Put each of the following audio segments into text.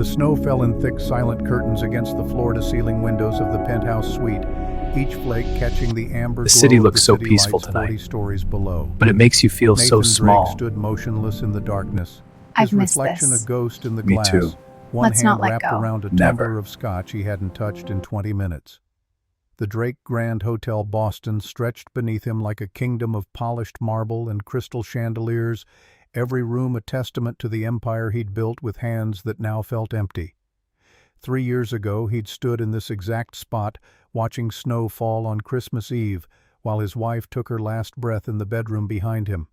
The snow fell in thick, silent curtains against the floor-to-ceiling windows of the penthouse suite, each flake catching the amber The glow city of looks the so city peaceful lights tonight, 40 stories below. but it makes you feel so Nathan Drake small. stood motionless in the darkness, I've his missed reflection a this. ghost in the Me glass, too. one Let's hand not let wrapped go. around a Never. tumbler of scotch he hadn't touched in 20 minutes. The Drake Grand Hotel Boston stretched beneath him like a kingdom of polished marble and crystal chandeliers, every room a testament to the empire he'd built with hands that now felt empty. 3 years ago he'd stood in this exact spot, watching snow fall on Christmas Eve, while his wife took her last breath in the bedroom behind him.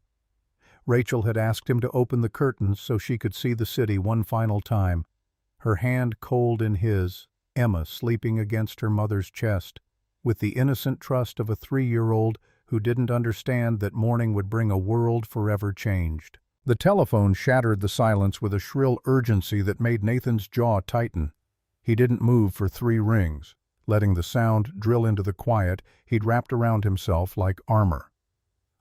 Rachel had asked him to open the curtains so she could see the city one final time. Her hand cold in his, Emma sleeping against her mother's chest, with the innocent trust of a 3-year-old who didn't understand that morning would bring a world forever changed. The telephone shattered the silence with a shrill urgency that made Nathan's jaw tighten. He didn't move for 3 rings, letting the sound drill into the quiet he'd wrapped around himself like armor.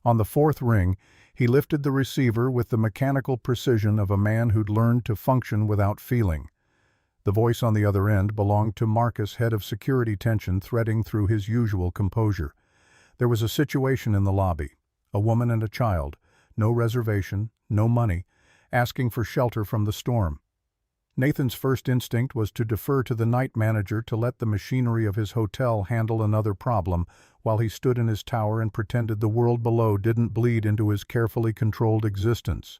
On the 4th ring, he lifted the receiver with the mechanical precision of a man who'd learned to function without feeling. The voice on the other end belonged to Marcus, head of security, tension threading through his usual composure. There was a situation in the lobby, a woman and a child, no reservation, no money, asking for shelter from the storm. Nathan's first instinct was to defer to the night manager to let the machinery of his hotel handle another problem, while he stood in his tower and pretended the world below didn't bleed into his carefully controlled existence.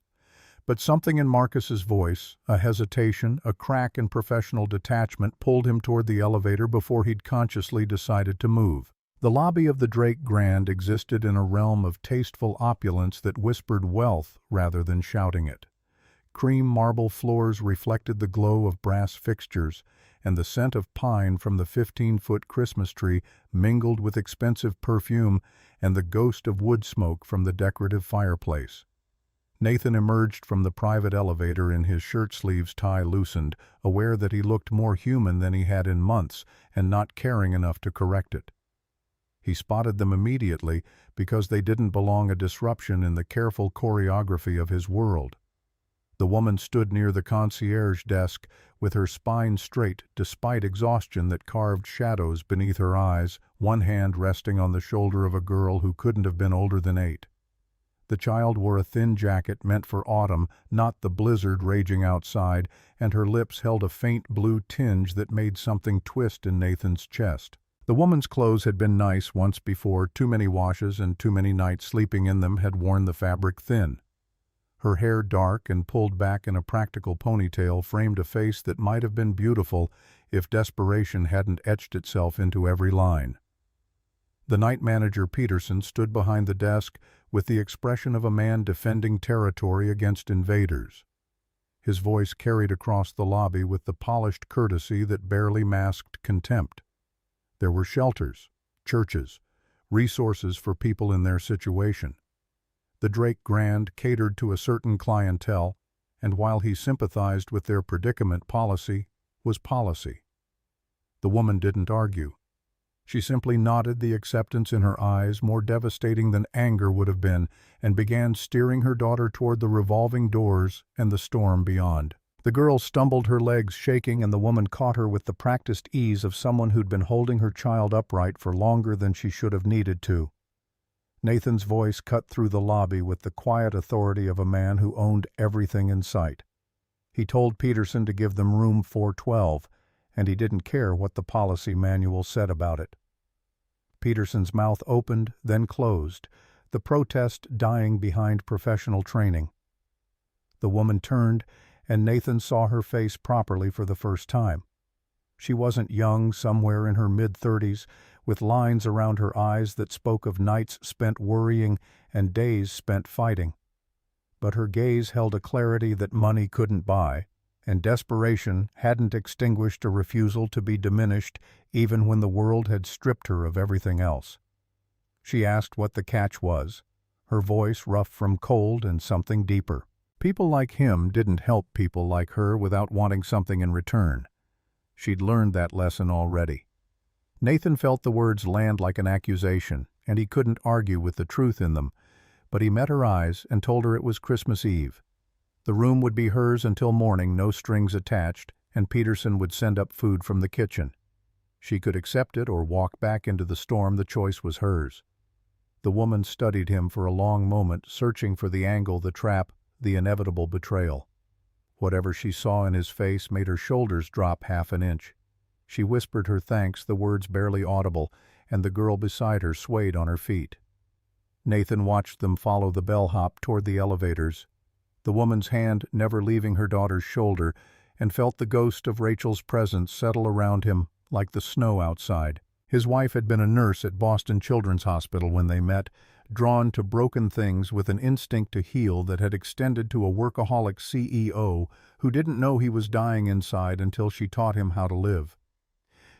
But something in Marcus's voice, a hesitation, a crack in professional detachment, pulled him toward the elevator before he'd consciously decided to move. The lobby of the Drake Grand existed in a realm of tasteful opulence that whispered wealth rather than shouting it. Cream marble floors reflected the glow of brass fixtures, and the scent of pine from the 15-foot Christmas tree mingled with expensive perfume and the ghost of wood smoke from the decorative fireplace. Nathan emerged from the private elevator in his shirt sleeves tie loosened, aware that he looked more human than he had in months, and not caring enough to correct it. He spotted them immediately because they didn't belong a disruption in the careful choreography of his world. The woman stood near the concierge desk with her spine straight despite exhaustion that carved shadows beneath her eyes, one hand resting on the shoulder of a girl who couldn't have been older than 8. The child wore a thin jacket meant for autumn, not the blizzard raging outside, and her lips held a faint blue tinge that made something twist in Nathan's chest. The woman's clothes had been nice once before, too many washes and too many nights sleeping in them had worn the fabric thin. Her hair, dark and pulled back in a practical ponytail, framed a face that might have been beautiful if desperation hadn't etched itself into every line. The night manager, Peterson, stood behind the desk with the expression of a man defending territory against invaders. His voice carried across the lobby with the polished courtesy that barely masked contempt. There were shelters, churches, resources for people in their situation. The Drake Grand catered to a certain clientele, and while he sympathized with their predicament, policy was policy. The woman didn't argue. She simply nodded, the acceptance in her eyes more devastating than anger would have been, and began steering her daughter toward the revolving doors and the storm beyond. The girl stumbled, her legs shaking, and the woman caught her with the practiced ease of someone who'd been holding her child upright for longer than she should have needed to. Nathan's voice cut through the lobby with the quiet authority of a man who owned everything in sight. He told Peterson to give them room 412, and he didn't care what the policy manual said about it. Peterson's mouth opened, then closed, the protest dying behind professional training. The woman turned, and Nathan saw her face properly for the first time. She wasn't young, somewhere in her mid-30s, with lines around her eyes that spoke of nights spent worrying and days spent fighting. But her gaze held a clarity that money couldn't buy, and desperation hadn't extinguished a refusal to be diminished even when the world had stripped her of everything else. She asked what the catch was, her voice rough from cold and something deeper. People like him didn't help people like her without wanting something in return. She'd learned that lesson already. Nathan felt the words land like an accusation, and he couldn't argue with the truth in them, but he met her eyes and told her it was Christmas Eve. The room would be hers until morning, no strings attached, and Peterson would send up food from the kitchen. She could accept it or walk back into the storm. The choice was hers. The woman studied him for a long moment, searching for the angle, the trap, the inevitable betrayal. Whatever she saw in his face made her shoulders drop half an inch. She whispered her thanks, the words barely audible, and the girl beside her swayed on her feet. Nathan watched them follow the bellhop toward the elevators, the woman's hand never leaving her daughter's shoulder, and felt the ghost of Rachel's presence settle around him like the snow outside. His wife had been a nurse at Boston Children's Hospital when they met, drawn to broken things with an instinct to heal that had extended to a workaholic CEO who didn't know he was dying inside until she taught him how to live.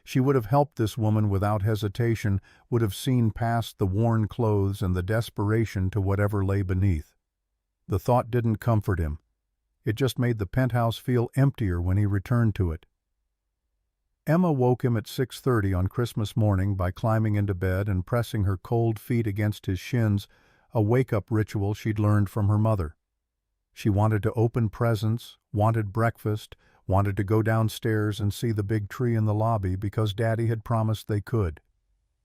She would have helped this woman without hesitation, would have seen past the worn clothes and the desperation to whatever lay beneath. The thought didn't comfort him. It just made the penthouse feel emptier when he returned to it. Emma woke him at 6:30 on Christmas morning by climbing into bed and pressing her cold feet against his shins, a wake-up ritual she'd learned from her mother. She wanted to open presents, wanted breakfast, wanted to go downstairs and see the big tree in the lobby because Daddy had promised they could.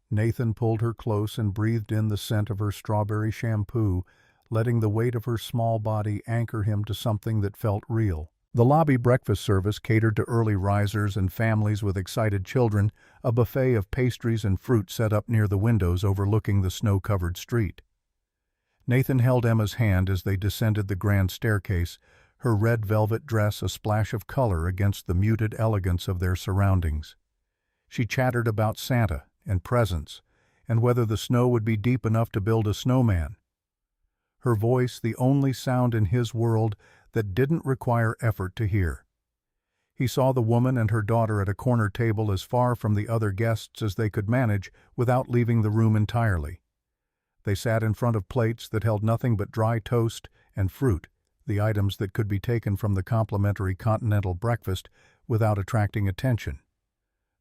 Nathan pulled her close and breathed in the scent of her strawberry shampoo, letting the weight of her small body anchor him to something that felt real. The lobby breakfast service catered to early risers and families with excited children, a buffet of pastries and fruit set up near the windows overlooking the snow-covered street. Nathan held Emma's hand as they descended the grand staircase, her red velvet dress a splash of color against the muted elegance of their surroundings. She chattered about Santa and presents, and whether the snow would be deep enough to build a snowman. Her voice the only sound in his world that didn't require effort to hear. He saw the woman and her daughter at a corner table as far from the other guests as they could manage without leaving the room entirely. They sat in front of plates that held nothing but dry toast and fruit, the items that could be taken from the complimentary continental breakfast without attracting attention.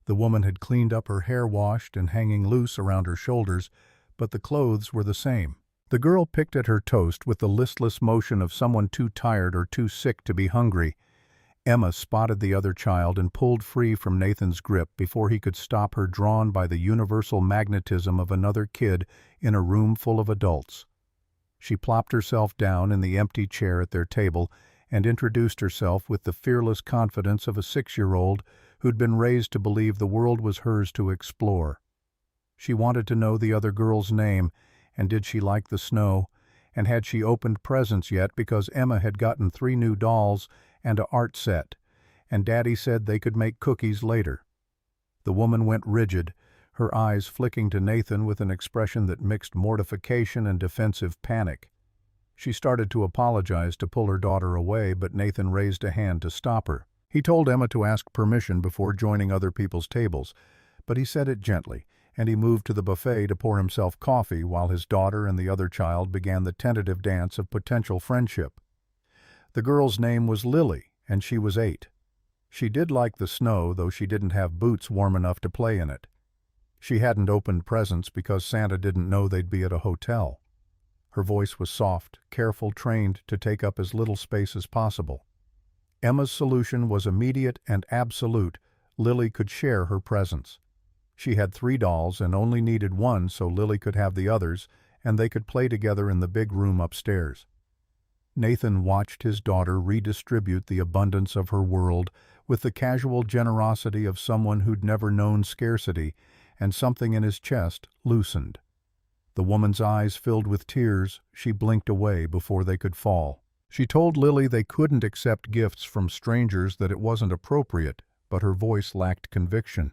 The woman had cleaned up, her hair washed and hanging loose around her shoulders, but the clothes were the same. The girl picked at her toast with the listless motion of someone too tired or too sick to be hungry. Emma spotted the other child and pulled free from Nathan's grip before he could stop her, drawn by the universal magnetism of another kid in a room full of adults. She plopped herself down in the empty chair at their table and introduced herself with the fearless confidence of a 6-year-old who'd been raised to believe the world was hers to explore. She wanted to know the other girl's name, and did she like the snow, and had she opened presents yet, because Emma had gotten 3 new dolls and an art set, and Daddy said they could make cookies later. The woman went rigid, her eyes flicking to Nathan with an expression that mixed mortification and defensive panic. She started to apologize, to pull her daughter away, but Nathan raised a hand to stop her. He told Emma to ask permission before joining other people's tables, but he said it gently, and he moved to the buffet to pour himself coffee while his daughter and the other child began the tentative dance of potential friendship. The girl's name was Lily, and she was 8. She did like the snow, though she didn't have boots warm enough to play in it. She hadn't opened presents because Santa didn't know they'd be at a hotel. Her voice was soft, careful, trained to take up as little space as possible. Emma's solution was immediate and absolute. Lily could share her presents. She had 3 dolls and only needed 1 so Lily could have the others, and they could play together in the big room upstairs. Nathan watched his daughter redistribute the abundance of her world with the casual generosity of someone who'd never known scarcity, and something in his chest loosened. The woman's eyes filled with tears. She blinked away before they could fall. She told Lily they couldn't accept gifts from strangers, that it wasn't appropriate, but her voice lacked conviction.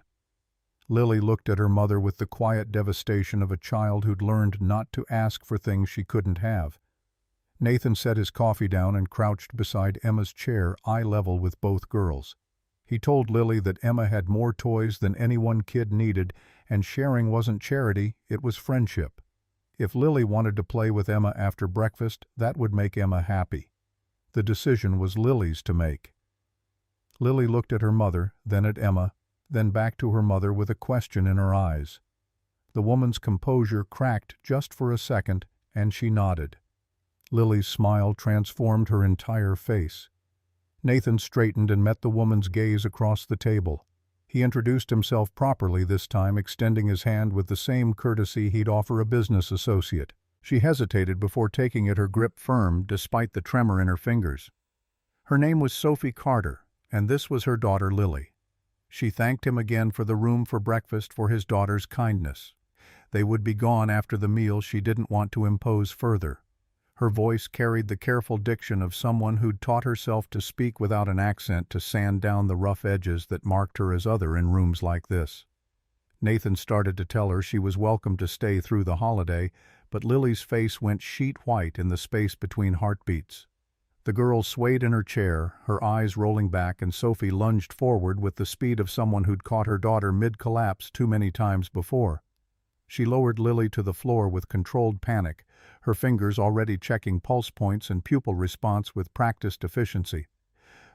Lily looked at her mother with the quiet devastation of a child who'd learned not to ask for things she couldn't have. Nathan set his coffee down and crouched beside Emma's chair, eye level with both girls. He told Lily that Emma had more toys than any one kid needed, and sharing wasn't charity, it was friendship. If Lily wanted to play with Emma after breakfast, that would make Emma happy. The decision was Lily's to make. Lily looked at her mother, then at Emma, then back to her mother with a question in her eyes. The woman's composure cracked just for a second, and she nodded. Lily's smile transformed her entire face. Nathan straightened and met the woman's gaze across the table. He introduced himself properly this time, extending his hand with the same courtesy he'd offer a business associate. She hesitated before taking it, her grip firm despite the tremor in her fingers. Her name was Sophie Carter, and this was her daughter Lily. She thanked him again for the room for breakfast, for his daughter's kindness. They would be gone after the meal. She didn't want to impose further. Her voice carried the careful diction of someone who'd taught herself to speak without an accent, to sand down the rough edges that marked her as other in rooms like this. Nathan started to tell her she was welcome to stay through the holiday, but Lily's face went sheet white in the space between heartbeats. The girl swayed in her chair, her eyes rolling back, and Sophie lunged forward with the speed of someone who'd caught her daughter mid-collapse too many times before. She lowered Lily to the floor with controlled panic, her fingers already checking pulse points and pupil response with practiced efficiency.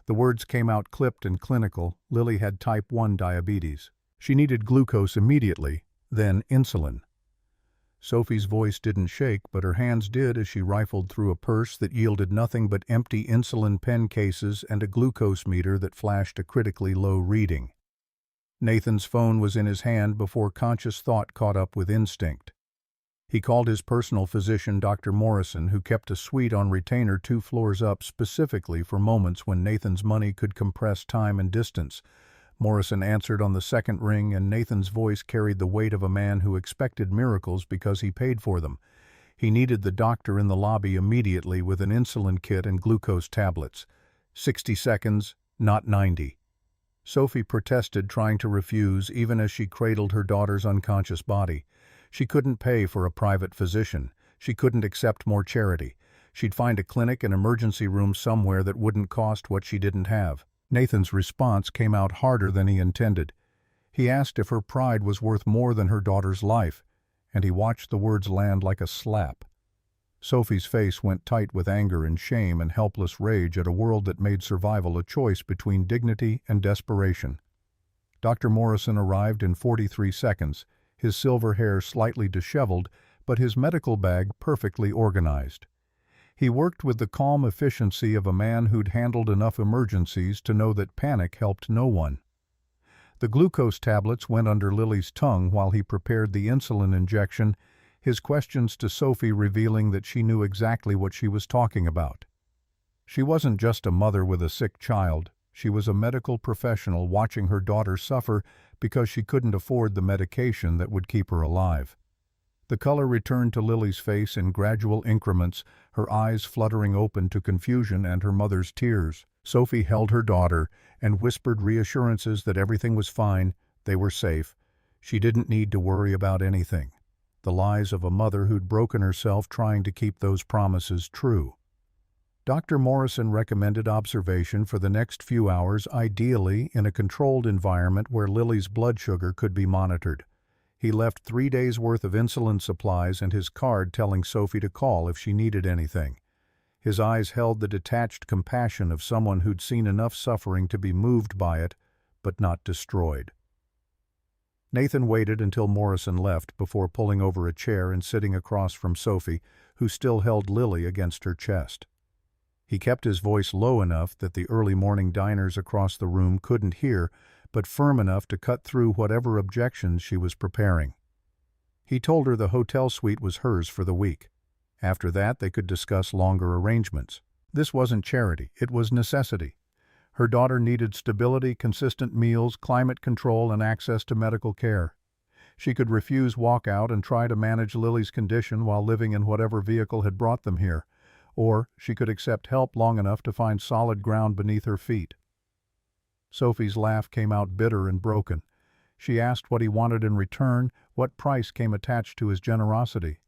The words came out clipped and clinical. Lily had type 1 diabetes. She needed glucose immediately, then insulin. Sophie's voice didn't shake, but her hands did as she rifled through a purse that yielded nothing but empty insulin pen cases and a glucose meter that flashed a critically low reading. Nathan's phone was in his hand before conscious thought caught up with instinct. He called his personal physician, Dr. Morrison, who kept a suite on retainer 2 floors up specifically for moments when Nathan's money could compress time and distance. Morrison answered on the second ring, and Nathan's voice carried the weight of a man who expected miracles because he paid for them. He needed the doctor in the lobby immediately with an insulin kit and glucose tablets. 60 seconds, not 90. Sophie protested, trying to refuse, even as she cradled her daughter's unconscious body. She couldn't pay for a private physician. She couldn't accept more charity. She'd find a clinic, an emergency room somewhere that wouldn't cost what she didn't have. Nathan's response came out harder than he intended. He asked if her pride was worth more than her daughter's life, and he watched the words land like a slap. Sophie's face went tight with anger and shame and helpless rage at a world that made survival a choice between dignity and desperation. Dr. Morrison arrived in 43 seconds, his silver hair slightly disheveled, but his medical bag perfectly organized. He worked with the calm efficiency of a man who'd handled enough emergencies to know that panic helped no one. The glucose tablets went under Lily's tongue while he prepared the insulin injection, his questions to Sophie revealing that she knew exactly what she was talking about. She wasn't just a mother with a sick child. She was a medical professional watching her daughter suffer because she couldn't afford the medication that would keep her alive. The color returned to Lily's face in gradual increments, her eyes fluttering open to confusion and her mother's tears. Sophie held her daughter and whispered reassurances that everything was fine, they were safe. She didn't need to worry about anything. The lies of a mother who'd broken herself trying to keep those promises true. Dr. Morrison recommended observation for the next few hours, ideally in a controlled environment where Lily's blood sugar could be monitored. He left 3 days' worth of insulin supplies and his card telling Sophie to call if she needed anything. His eyes held the detached compassion of someone who'd seen enough suffering to be moved by it, but not destroyed. Nathan waited until Morrison left before pulling over a chair and sitting across from Sophie, who still held Lily against her chest. He kept his voice low enough that the early morning diners across the room couldn't hear, but firm enough to cut through whatever objections she was preparing. He told her the hotel suite was hers for the week. After that, they could discuss longer arrangements. This wasn't charity, it was necessity. Her daughter needed stability, consistent meals, climate control, and access to medical care. She could refuse walkout and try to manage Lily's condition while living in whatever vehicle had brought them here, or she could accept help long enough to find solid ground beneath her feet. Sophie's laugh came out bitter and broken. She asked what he wanted in return, what price came attached to his generosity.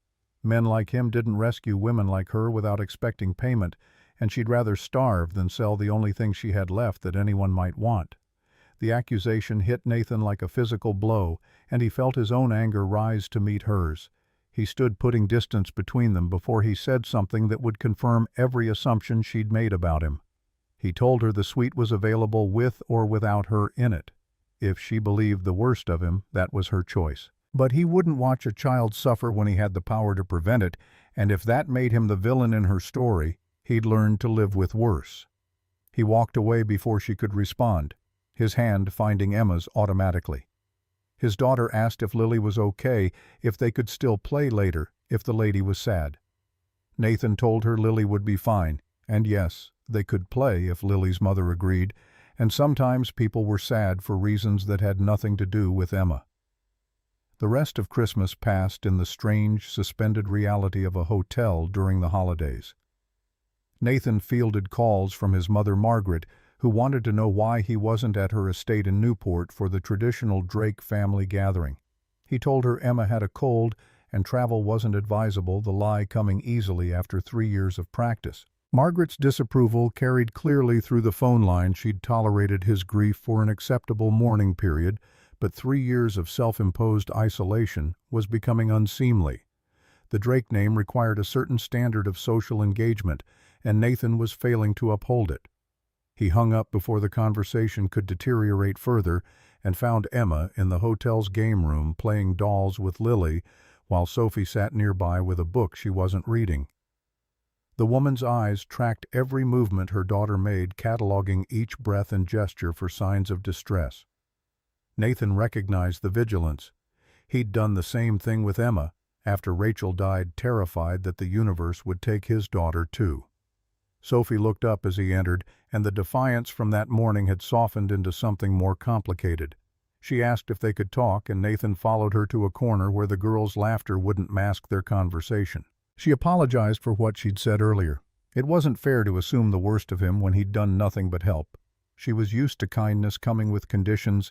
Men like him didn't rescue women like her without expecting payment, and she'd rather starve than sell the only thing she had left that anyone might want. The accusation hit Nathan like a physical blow, and he felt his own anger rise to meet hers. He stood putting distance between them before he said something that would confirm every assumption she'd made about him. He told her the suite was available with or without her in it. If she believed the worst of him, that was her choice. But he wouldn't watch a child suffer when he had the power to prevent it, and if that made him the villain in her story, he'd learn to live with worse. He walked away before she could respond, his hand finding Emma's automatically. His daughter asked if Lily was okay, if they could still play later, if the lady was sad. Nathan told her Lily would be fine, and yes, they could play if Lily's mother agreed, and sometimes people were sad for reasons that had nothing to do with Emma. The rest of Christmas passed in the strange, suspended reality of a hotel during the holidays. Nathan fielded calls from his mother Margaret, who wanted to know why he wasn't at her estate in Newport for the traditional Drake family gathering. He told her Emma had a cold and travel wasn't advisable, the lie coming easily after 3 years of practice. Margaret's disapproval carried clearly through the phone line. She'd tolerated his grief for an acceptable mourning period, but 3 years of self-imposed isolation was becoming unseemly. The Drake name required a certain standard of social engagement, and Nathan was failing to uphold it. He hung up before the conversation could deteriorate further and found Emma in the hotel's game room playing dolls with Lily, while Sophie sat nearby with a book she wasn't reading. The woman's eyes tracked every movement her daughter made, cataloging each breath and gesture for signs of distress. Nathan recognized the vigilance. He'd done the same thing with Emma, after Rachel died, terrified that the universe would take his daughter too. Sophie looked up as he entered, and the defiance from that morning had softened into something more complicated. She asked if they could talk, and Nathan followed her to a corner where the girls' laughter wouldn't mask their conversation. She apologized for what she'd said earlier. It wasn't fair to assume the worst of him when he'd done nothing but help. She was used to kindness coming with conditions,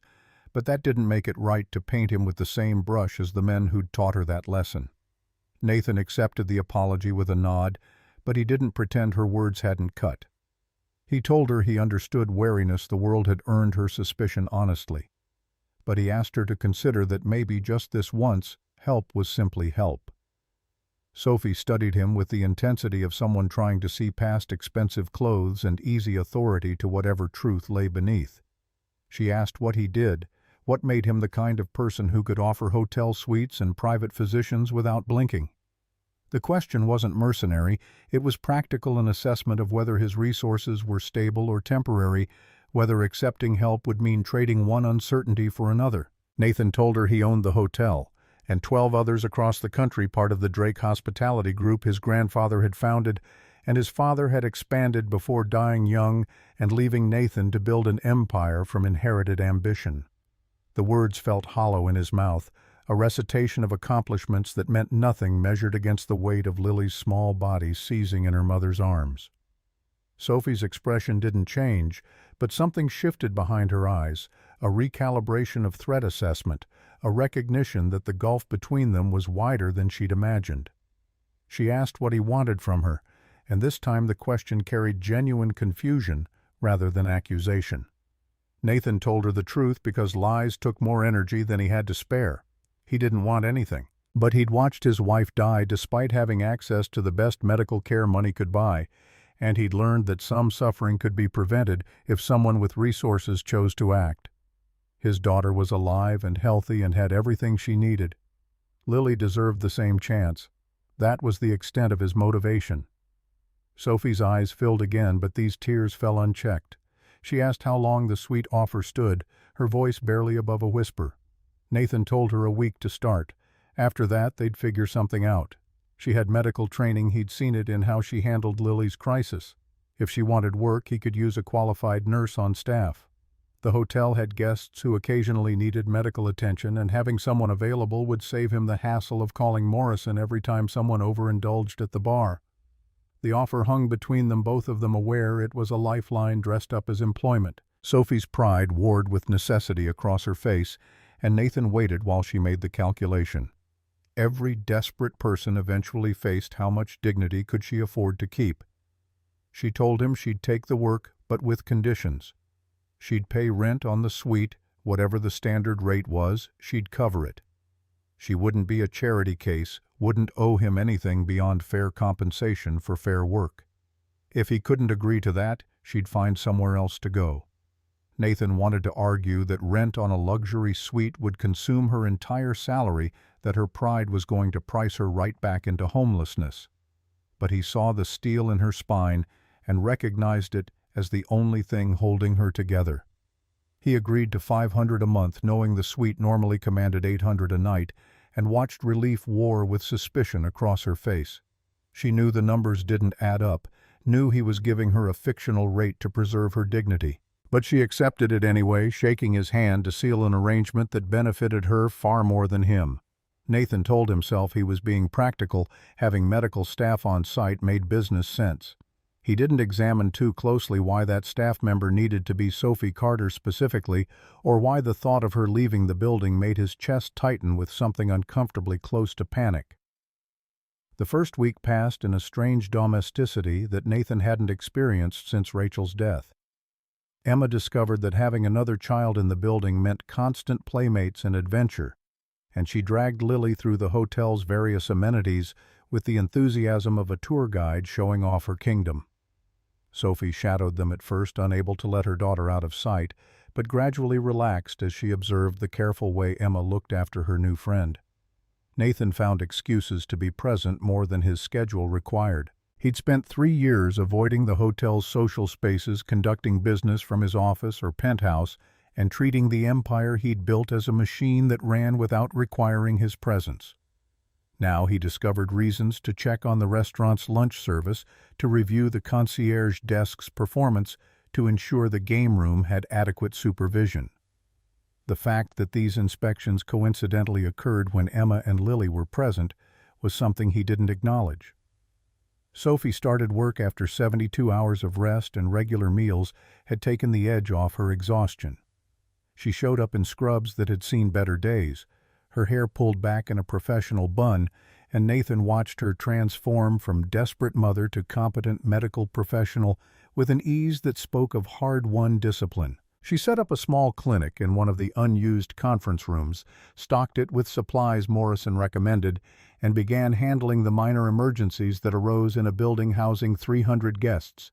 but that didn't make it right to paint him with the same brush as the men who'd taught her that lesson. Nathan accepted the apology with a nod, but he didn't pretend her words hadn't cut. He told her he understood wariness the world had earned her suspicion honestly. But he asked her to consider that maybe just this once, help was simply help. Sophie studied him with the intensity of someone trying to see past expensive clothes and easy authority to whatever truth lay beneath. She asked what he did, what made him the kind of person who could offer hotel suites and private physicians without blinking. The question wasn't mercenary, it was practical, an assessment of whether his resources were stable or temporary, whether accepting help would mean trading one uncertainty for another. Nathan told her he owned the hotel, and 12 others across the country, part of the Drake Hospitality Group his grandfather had founded, and his father had expanded before dying young and leaving Nathan to build an empire from inherited ambition. The words felt hollow in his mouth, a recitation of accomplishments that meant nothing measured against the weight of Lily's small body seizing in her mother's arms. Sophie's expression didn't change, but something shifted behind her eyes, a recalibration of threat assessment, a recognition that the gulf between them was wider than she'd imagined. She asked what he wanted from her, and this time the question carried genuine confusion rather than accusation. Nathan told her the truth because lies took more energy than he had to spare. He didn't want anything, but he'd watched his wife die despite having access to the best medical care money could buy, and he'd learned that some suffering could be prevented if someone with resources chose to act. His daughter was alive and healthy and had everything she needed. Lily deserved the same chance. That was the extent of his motivation. Sophie's eyes filled again, but these tears fell unchecked. She asked how long the sweet offer stood, her voice barely above a whisper. Nathan told her a week to start. After that, they'd figure something out. She had medical training, he'd seen it in how she handled Lily's crisis. If she wanted work, he could use a qualified nurse on staff. The hotel had guests who occasionally needed medical attention, and having someone available would save him the hassle of calling Morrison every time someone overindulged at the bar. The offer hung between them, both of them aware it was a lifeline dressed up as employment. Sophie's pride warred with necessity across her face, and Nathan waited while she made the calculation. Every desperate person eventually faced how much dignity could she afford to keep. She told him she'd take the work, but with conditions. She'd pay rent on the suite, whatever the standard rate was, she'd cover it. She wouldn't be a charity case, wouldn't owe him anything beyond fair compensation for fair work. If he couldn't agree to that, she'd find somewhere else to go. Nathan wanted to argue that rent on a luxury suite would consume her entire salary, that her pride was going to price her right back into homelessness. But he saw the steel in her spine and recognized it as the only thing holding her together. He agreed to $500 a month, knowing the suite normally commanded $800 a night, and watched relief war with suspicion across her face. She knew the numbers didn't add up, knew he was giving her a fictional rate to preserve her dignity. But she accepted it anyway, shaking his hand to seal an arrangement that benefited her far more than him. Nathan told himself he was being practical. Having medical staff on site made business sense. He didn't examine too closely why that staff member needed to be Sophie Carter specifically, or why the thought of her leaving the building made his chest tighten with something uncomfortably close to panic. The first week passed in a strange domesticity that Nathan hadn't experienced since Rachel's death. Emma discovered that having another child in the building meant constant playmates and adventure, and she dragged Lily through the hotel's various amenities with the enthusiasm of a tour guide showing off her kingdom. Sophie shadowed them at first, unable to let her daughter out of sight, but gradually relaxed as she observed the careful way Emma looked after her new friend. Nathan found excuses to be present more than his schedule required. He'd spent 3 years avoiding the hotel's social spaces, conducting business from his office or penthouse, and treating the empire he'd built as a machine that ran without requiring his presence. Now he discovered reasons to check on the restaurant's lunch service, to review the concierge desk's performance, to ensure the game room had adequate supervision. The fact that these inspections coincidentally occurred when Emma and Lily were present was something he didn't acknowledge. Sophie started work after 72 hours of rest, and regular meals had taken the edge off her exhaustion. She showed up in scrubs that had seen better days, her hair pulled back in a professional bun, and Nathan watched her transform from desperate mother to competent medical professional with an ease that spoke of hard-won discipline. She set up a small clinic in one of the unused conference rooms, stocked it with supplies Morrison recommended, and began handling the minor emergencies that arose in a building housing 300 guests.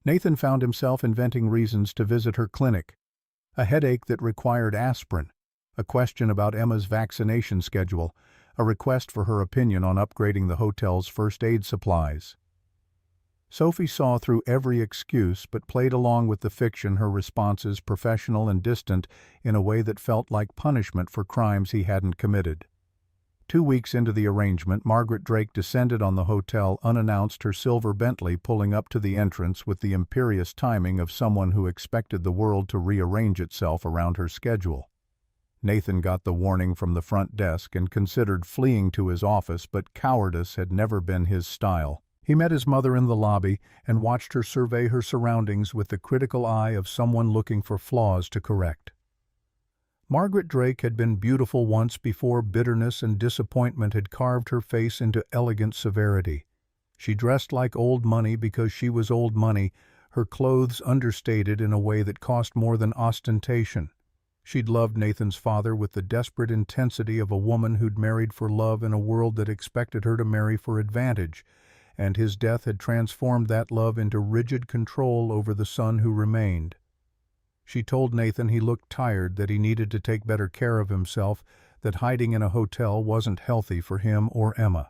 Nathan found himself inventing reasons to visit her clinic: a headache that required aspirin, a question about Emma's vaccination schedule, a request for her opinion on upgrading the hotel's first aid supplies. Sophie saw through every excuse but played along with the fiction, her responses professional and distant in a way that felt like punishment for crimes he hadn't committed. 2 weeks into the arrangement, Margaret Drake descended on the hotel unannounced, her silver Bentley pulling up to the entrance with the imperious timing of someone who expected the world to rearrange itself around her schedule. Nathan got the warning from the front desk and considered fleeing to his office, but cowardice had never been his style. He met his mother in the lobby and watched her survey her surroundings with the critical eye of someone looking for flaws to correct. Margaret Drake had been beautiful once before bitterness and disappointment had carved her face into elegant severity. She dressed like old money because she was old money, her clothes understated in a way that cost more than ostentation. She'd loved Nathan's father with the desperate intensity of a woman who'd married for love in a world that expected her to marry for advantage, and his death had transformed that love into rigid control over the son who remained. She told Nathan he looked tired, that he needed to take better care of himself, that hiding in a hotel wasn't healthy for him or Emma.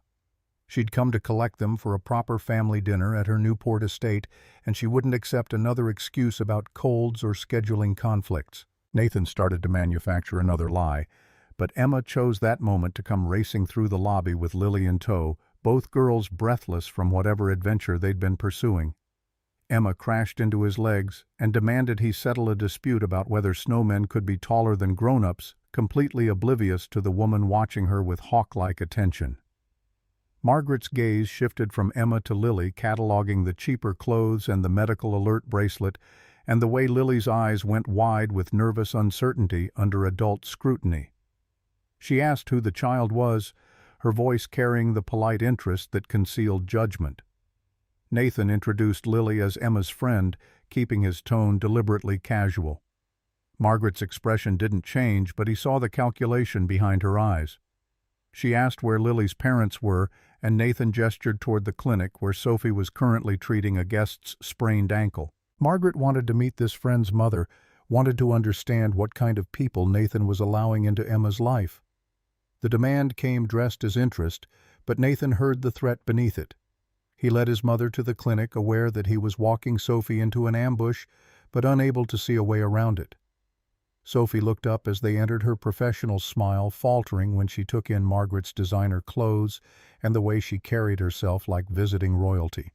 She'd come to collect them for a proper family dinner at her Newport estate, and she wouldn't accept another excuse about colds or scheduling conflicts. Nathan started to manufacture another lie, but Emma chose that moment to come racing through the lobby with Lily in tow, both girls breathless from whatever adventure they'd been pursuing. Emma crashed into his legs and demanded he settle a dispute about whether snowmen could be taller than grown-ups, completely oblivious to the woman watching her with hawk-like attention. Margaret's gaze shifted from Emma to Lily, cataloging the cheaper clothes and the medical alert bracelet, and the way Lily's eyes went wide with nervous uncertainty under adult scrutiny. She asked who the child was, her voice carrying the polite interest that concealed judgment. Nathan introduced Lily as Emma's friend, keeping his tone deliberately casual. Margaret's expression didn't change, but he saw the calculation behind her eyes. She asked where Lily's parents were, and Nathan gestured toward the clinic where Sophie was currently treating a guest's sprained ankle. Margaret wanted to meet this friend's mother, wanted to understand what kind of people Nathan was allowing into Emma's life. The demand came dressed as interest, but Nathan heard the threat beneath it. He led his mother to the clinic, aware that he was walking Sophie into an ambush, but unable to see a way around it. Sophie looked up as they entered, her professional smile faltering when she took in Margaret's designer clothes and the way she carried herself like visiting royalty.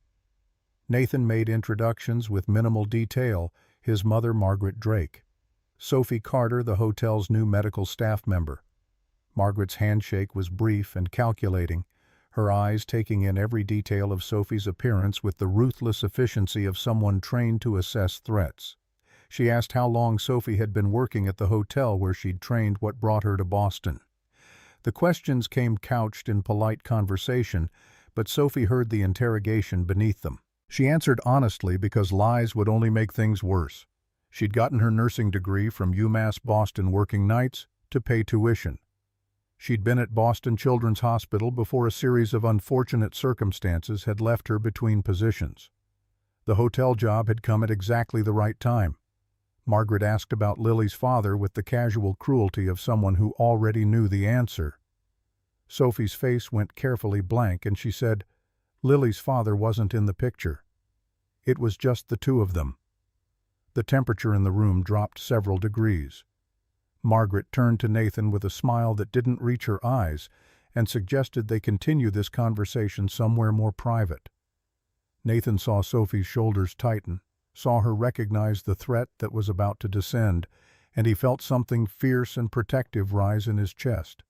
Nathan made introductions with minimal detail, his mother Margaret Drake. Sophie Carter, the hotel's new medical staff member. Margaret's handshake was brief and calculating, her eyes taking in every detail of Sophie's appearance with the ruthless efficiency of someone trained to assess threats. She asked how long Sophie had been working at the hotel where she'd trained, what brought her to Boston. The questions came couched in polite conversation, but Sophie heard the interrogation beneath them. She answered honestly because lies would only make things worse. She'd gotten her nursing degree from UMass Boston working nights to pay tuition. She'd been at Boston Children's Hospital before a series of unfortunate circumstances had left her between positions. The hotel job had come at exactly the right time. Margaret asked about Lily's father with the casual cruelty of someone who already knew the answer. Sophie's face went carefully blank and she said, "Lily's father wasn't in the picture. It was just the two of them." The temperature in the room dropped several degrees. Margaret turned to Nathan with a smile that didn't reach her eyes and suggested they continue this conversation somewhere more private. Nathan saw Sophie's shoulders tighten, saw her recognize the threat that was about to descend, and he felt something fierce and protective rise in his chest.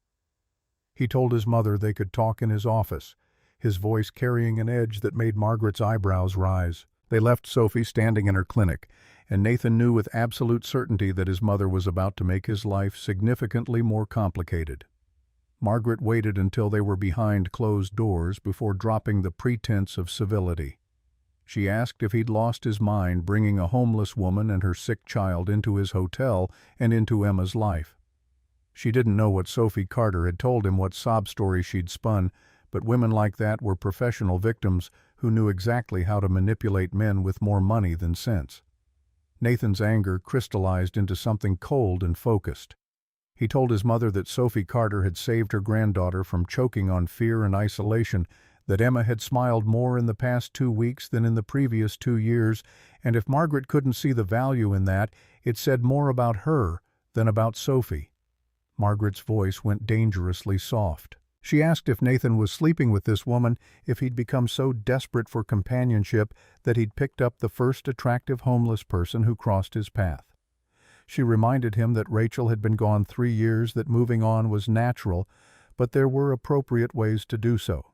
He told his mother they could talk in his office, his voice carrying an edge that made Margaret's eyebrows rise. They left Sophie standing in her clinic, and Nathan knew with absolute certainty that his mother was about to make his life significantly more complicated. Margaret waited until they were behind closed doors before dropping the pretense of civility. She asked if he'd lost his mind bringing a homeless woman and her sick child into his hotel and into Emma's life. She didn't know what Sophie Carter had told him, what sob story she'd spun, but women like that were professional victims who knew exactly how to manipulate men with more money than sense. Nathan's anger crystallized into something cold and focused. He told his mother that Sophie Carter had saved her granddaughter from choking on fear and isolation, that Emma had smiled more in the past 2 weeks than in the previous 2 years, and if Margaret couldn't see the value in that, it said more about her than about Sophie. Margaret's voice went dangerously soft. She asked if Nathan was sleeping with this woman, if he'd become so desperate for companionship that he'd picked up the first attractive homeless person who crossed his path. She reminded him that Rachel had been gone 3 years, that moving on was natural, but there were appropriate ways to do so.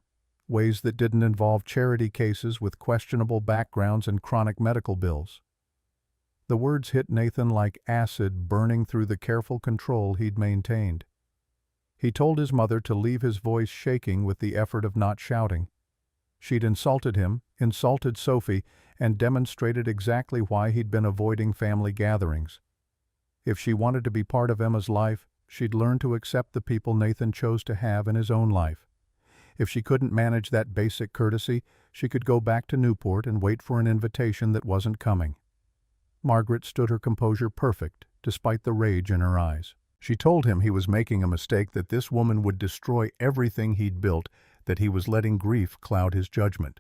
Ways that didn't involve charity cases with questionable backgrounds and chronic medical bills. The words hit Nathan like acid burning through the careful control he'd maintained. He told his mother to leave, his voice shaking with the effort of not shouting. She'd insulted him, insulted Sophie, and demonstrated exactly why he'd been avoiding family gatherings. If she wanted to be part of Emma's life, she'd learn to accept the people Nathan chose to have in his own life. If she couldn't manage that basic courtesy, she could go back to Newport and wait for an invitation that wasn't coming. Margaret stood her composure perfect, despite the rage in her eyes. She told him he was making a mistake, that this woman would destroy everything he'd built, that he was letting grief cloud his judgment.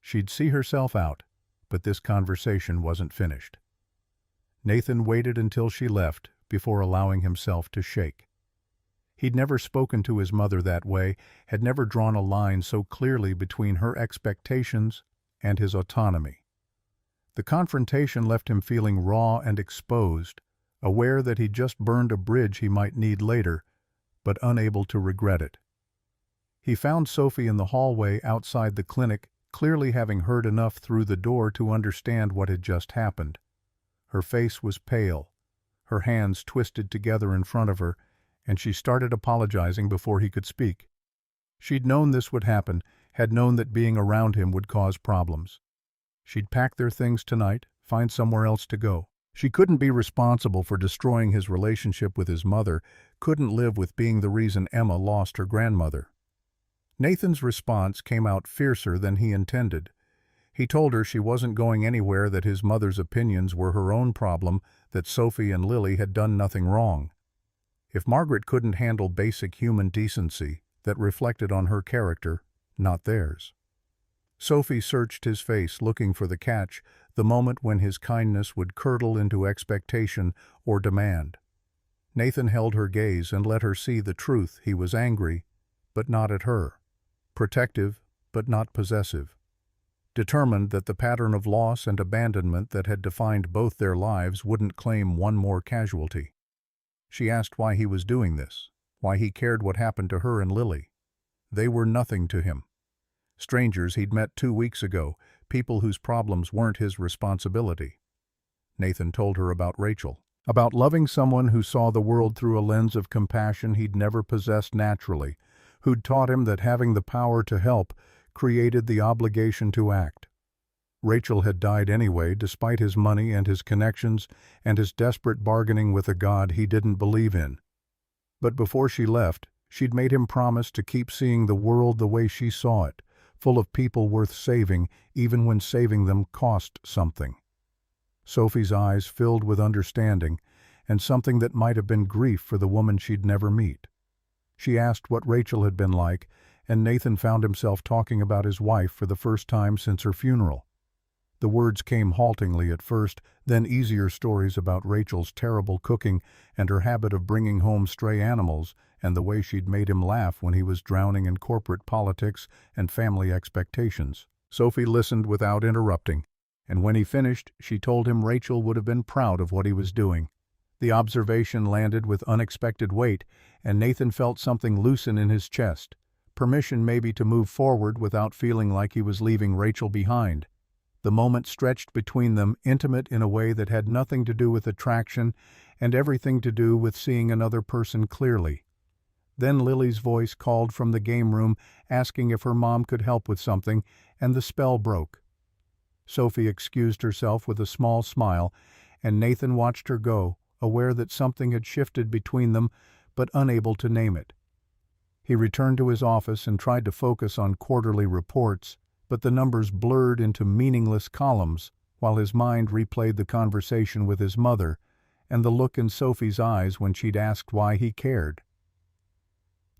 She'd see herself out, but this conversation wasn't finished. Nathan waited until she left before allowing himself to shake. He'd never spoken to his mother that way, had never drawn a line so clearly between her expectations and his autonomy. The confrontation left him feeling raw and exposed, aware that he'd just burned a bridge he might need later, but unable to regret it. He found Sophie in the hallway outside the clinic, clearly having heard enough through the door to understand what had just happened. Her face was pale, her hands twisted together in front of her, and she started apologizing before he could speak. She'd known this would happen, had known that being around him would cause problems. She'd pack their things tonight, find somewhere else to go. She couldn't be responsible for destroying his relationship with his mother, couldn't live with being the reason Emma lost her grandmother. Nathan's response came out fiercer than he intended. He told her she wasn't going anywhere, that his mother's opinions were her own problem, that Sophie and Lily had done nothing wrong. If Margaret couldn't handle basic human decency, that reflected on her character, not theirs. Sophie searched his face, looking for the catch, the moment when his kindness would curdle into expectation or demand. Nathan held her gaze and let her see the truth. He was angry, but not at her. Protective, but not possessive. Determined that the pattern of loss and abandonment that had defined both their lives wouldn't claim one more casualty. She asked why he was doing this, why he cared what happened to her and Lily. They were nothing to him. Strangers he'd met 2 weeks ago, people whose problems weren't his responsibility. Nathan told her about Rachel, about loving someone who saw the world through a lens of compassion he'd never possessed naturally, who'd taught him that having the power to help created the obligation to act. Rachel had died anyway, despite his money and his connections and his desperate bargaining with a God he didn't believe in. But before she left, she'd made him promise to keep seeing the world the way she saw it, full of people worth saving, even when saving them cost something. Sophie's eyes filled with understanding, and something that might have been grief for the woman she'd never meet. She asked what Rachel had been like, and Nathan found himself talking about his wife for the first time since her funeral. The words came haltingly at first, then easier stories about Rachel's terrible cooking and her habit of bringing home stray animals and the way she'd made him laugh when he was drowning in corporate politics and family expectations. Sophie listened without interrupting, and when he finished, she told him Rachel would have been proud of what he was doing. The observation landed with unexpected weight, and Nathan felt something loosen in his chest. Permission maybe to move forward without feeling like he was leaving Rachel behind. The moment stretched between them, intimate in a way that had nothing to do with attraction and everything to do with seeing another person clearly. Then Lily's voice called from the game room, asking if her mom could help with something, and the spell broke. Sophie excused herself with a small smile, and Nathan watched her go, aware that something had shifted between them, but unable to name it. He returned to his office and tried to focus on quarterly reports, but the numbers blurred into meaningless columns, while his mind replayed the conversation with his mother and the look in Sophie's eyes when she'd asked why he cared.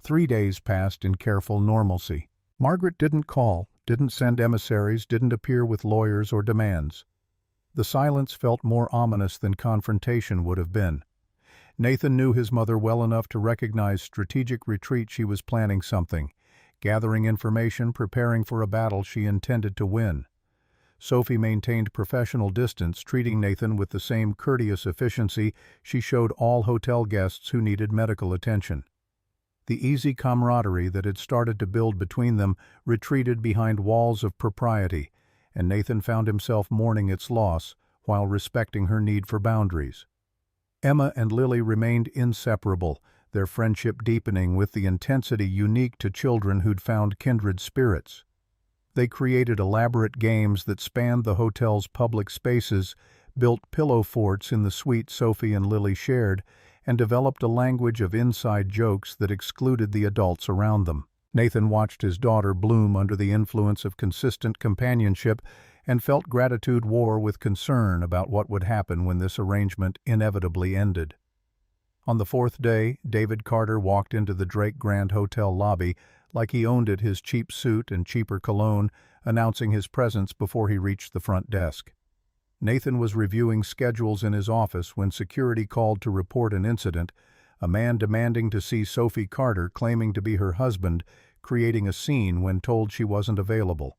3 days passed in careful normalcy. Margaret didn't call, didn't send emissaries, didn't appear with lawyers or demands. The silence felt more ominous than confrontation would have been. Nathan knew his mother well enough to recognize strategic retreat. She was planning something, gathering information, preparing for a battle she intended to win. Sophie maintained professional distance, treating Nathan with the same courteous efficiency she showed all hotel guests who needed medical attention. The easy camaraderie that had started to build between them retreated behind walls of propriety, and Nathan found himself mourning its loss while respecting her need for boundaries. Emma and Lily remained inseparable, their friendship deepening with the intensity unique to children who'd found kindred spirits. They created elaborate games that spanned the hotel's public spaces, built pillow forts in the suite Sophie and Lily shared, and developed a language of inside jokes that excluded the adults around them. Nathan watched his daughter bloom under the influence of consistent companionship and felt gratitude war with concern about what would happen when this arrangement inevitably ended. On the 4th day, David Carter walked into the Drake Grand Hotel lobby like he owned it, his cheap suit and cheaper cologne, announcing his presence before he reached the front desk. Nathan was reviewing schedules in his office when security called to report an incident, a man demanding to see Sophie Carter, claiming to be her husband, creating a scene when told she wasn't available.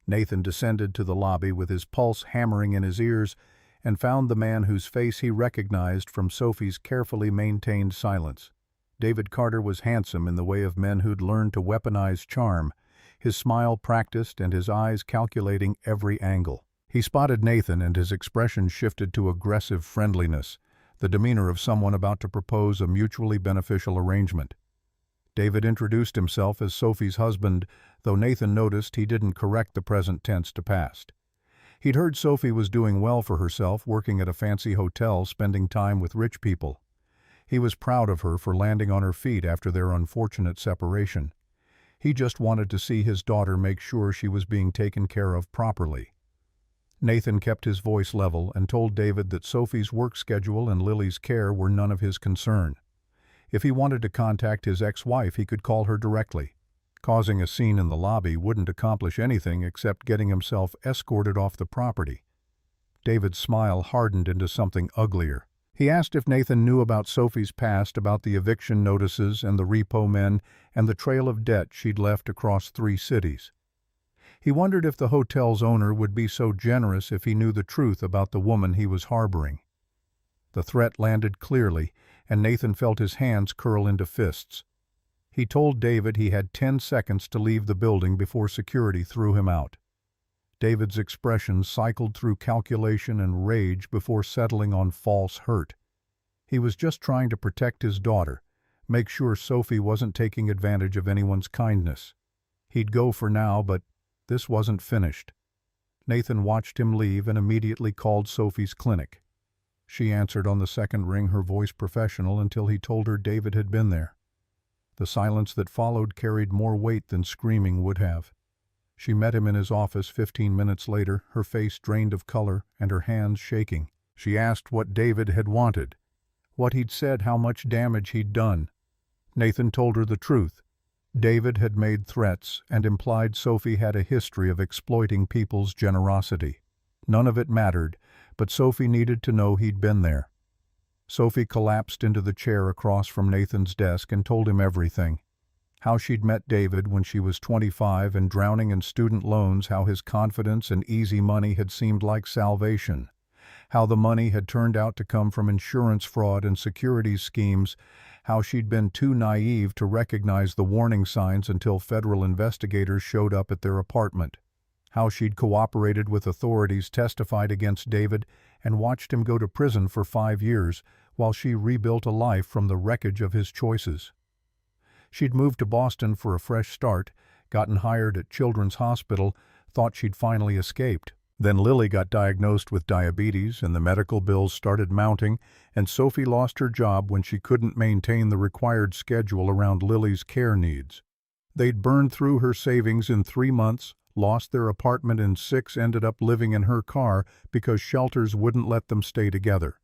Nathan descended to the lobby with his pulse hammering in his ears and found the man whose face he recognized from Sophie's carefully maintained silence. David Carter was handsome in the way of men who'd learned to weaponize charm, his smile practiced and his eyes calculating every angle. He spotted Nathan and his expression shifted to aggressive friendliness, the demeanor of someone about to propose a mutually beneficial arrangement. David introduced himself as Sophie's husband, though Nathan noticed he didn't correct the present tense to past. He'd heard Sophie was doing well for herself, working at a fancy hotel, spending time with rich people. He was proud of her for landing on her feet after their unfortunate separation. He just wanted to see his daughter make sure she was being taken care of properly. Nathan kept his voice level and told David that Sophie's work schedule and Lily's care were none of his concern. If he wanted to contact his ex-wife, he could call her directly. Causing a scene in the lobby wouldn't accomplish anything except getting himself escorted off the property. David's smile hardened into something uglier. He asked if Nathan knew about Sophie's past, about the eviction notices and the repo men and the trail of debt she'd left across 3 cities. He wondered if the hotel's owner would be so generous if he knew the truth about the woman he was harboring. The threat landed clearly, and Nathan felt his hands curl into fists. He told David he had 10 seconds to leave the building before security threw him out. David's expression cycled through calculation and rage before settling on false hurt. He was just trying to protect his daughter, make sure Sophie wasn't taking advantage of anyone's kindness. He'd go for now, but this wasn't finished. Nathan watched him leave and immediately called Sophie's clinic. She answered on the second ring, her voice professional, until he told her David had been there. The silence that followed carried more weight than screaming would have. She met him in his office 15 minutes later, her face drained of color and her hands shaking. She asked what David had wanted, what he'd said, how much damage he'd done. Nathan told her the truth. David had made threats and implied Sophie had a history of exploiting people's generosity. None of it mattered, but Sophie needed to know he'd been there. Sophie collapsed into the chair across from Nathan's desk and told him everything. How she'd met David when she was 25 and drowning in student loans, how his confidence and easy money had seemed like salvation, how the money had turned out to come from insurance fraud and securities schemes, how she'd been too naive to recognize the warning signs until federal investigators showed up at their apartment, how she'd cooperated with authorities, testified against David, and watched him go to prison for 5 years while she rebuilt a life from the wreckage of his choices. She'd moved to Boston for a fresh start, gotten hired at Children's Hospital, thought she'd finally escaped. Then Lily got diagnosed with diabetes and the medical bills started mounting, and Sophie lost her job when she couldn't maintain the required schedule around Lily's care needs. They'd burned through her savings in 3 months, lost their apartment in 6, ended up living in her car because shelters wouldn't let them stay together.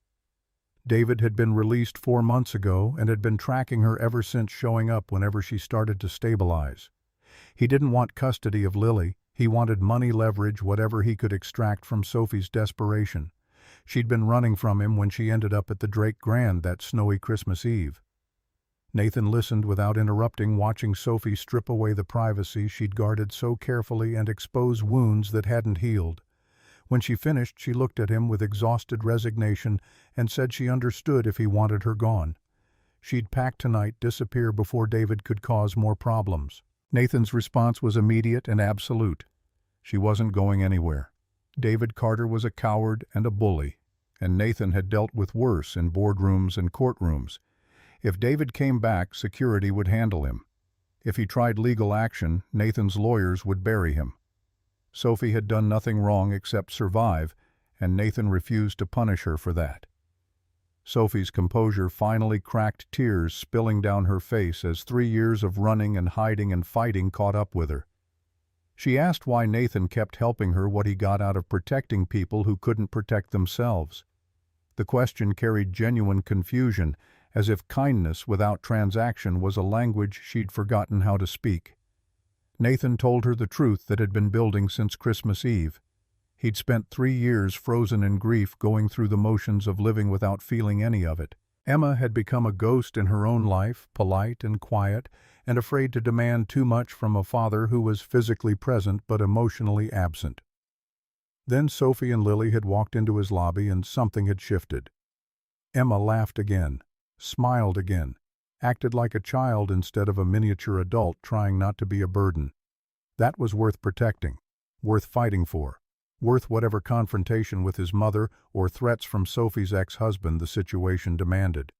David had been released 4 months ago and had been tracking her ever since, showing up whenever she started to stabilize. He didn't want custody of Lily. He wanted money, leverage, whatever he could extract from Sophie's desperation. She'd been running from him when she ended up at the Drake Grand that snowy Christmas Eve. Nathan listened without interrupting, watching Sophie strip away the privacy she'd guarded so carefully and expose wounds that hadn't healed. When she finished, she looked at him with exhausted resignation and said she understood if he wanted her gone. She'd pack tonight, disappear before David could cause more problems. Nathan's response was immediate and absolute. She wasn't going anywhere. David Carter was a coward and a bully, and Nathan had dealt with worse in boardrooms and courtrooms. If David came back, security would handle him. If he tried legal action, Nathan's lawyers would bury him. Sophie had done nothing wrong except survive, and Nathan refused to punish her for that. Sophie's composure finally cracked, tears spilling down her face as 3 years of running and hiding and fighting caught up with her. She asked why Nathan kept helping her, what he got out of protecting people who couldn't protect themselves. The question carried genuine confusion, as if kindness without transaction was a language she'd forgotten how to speak. Nathan told her the truth that had been building since Christmas Eve. He'd spent 3 years frozen in grief, going through the motions of living without feeling any of it. Emma had become a ghost in her own life, polite and quiet, and afraid to demand too much from a father who was physically present but emotionally absent. Then Sophie and Lily had walked into his lobby and something had shifted. Emma laughed again, smiled again, acted like a child instead of a miniature adult trying not to be a burden. That was worth protecting, worth fighting for, worth whatever confrontation with his mother or threats from Sophie's ex-husband the situation demanded.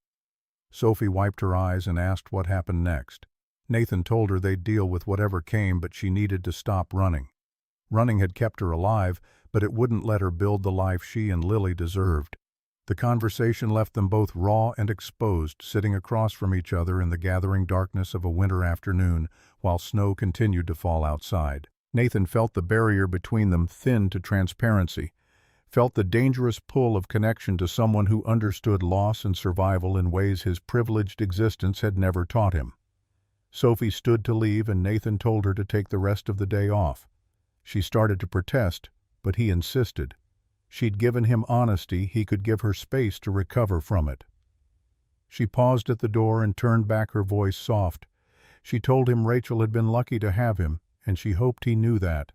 Sophie wiped her eyes and asked what happened next. Nathan told her they'd deal with whatever came, but she needed to stop running. Running had kept her alive, but it wouldn't let her build the life she and Lily deserved. The conversation left them both raw and exposed, sitting across from each other in the gathering darkness of a winter afternoon, while snow continued to fall outside. Nathan felt the barrier between them thin to transparency, felt the dangerous pull of connection to someone who understood loss and survival in ways his privileged existence had never taught him. Sophie stood to leave and Nathan told her to take the rest of the day off. She started to protest, but he insisted. She'd given him honesty, he could give her space to recover from it. She paused at the door and turned back, her voice soft. She told him Rachel had been lucky to have him, and she hoped he knew that.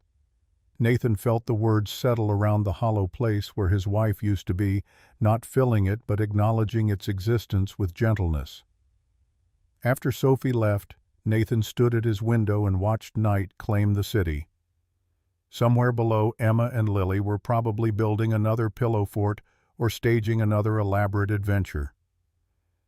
Nathan felt the words settle around the hollow place where his wife used to be, not filling it but acknowledging its existence with gentleness. After Sophie left, Nathan stood at his window and watched night claim the city. Somewhere below, Emma and Lily were probably building another pillow fort or staging another elaborate adventure.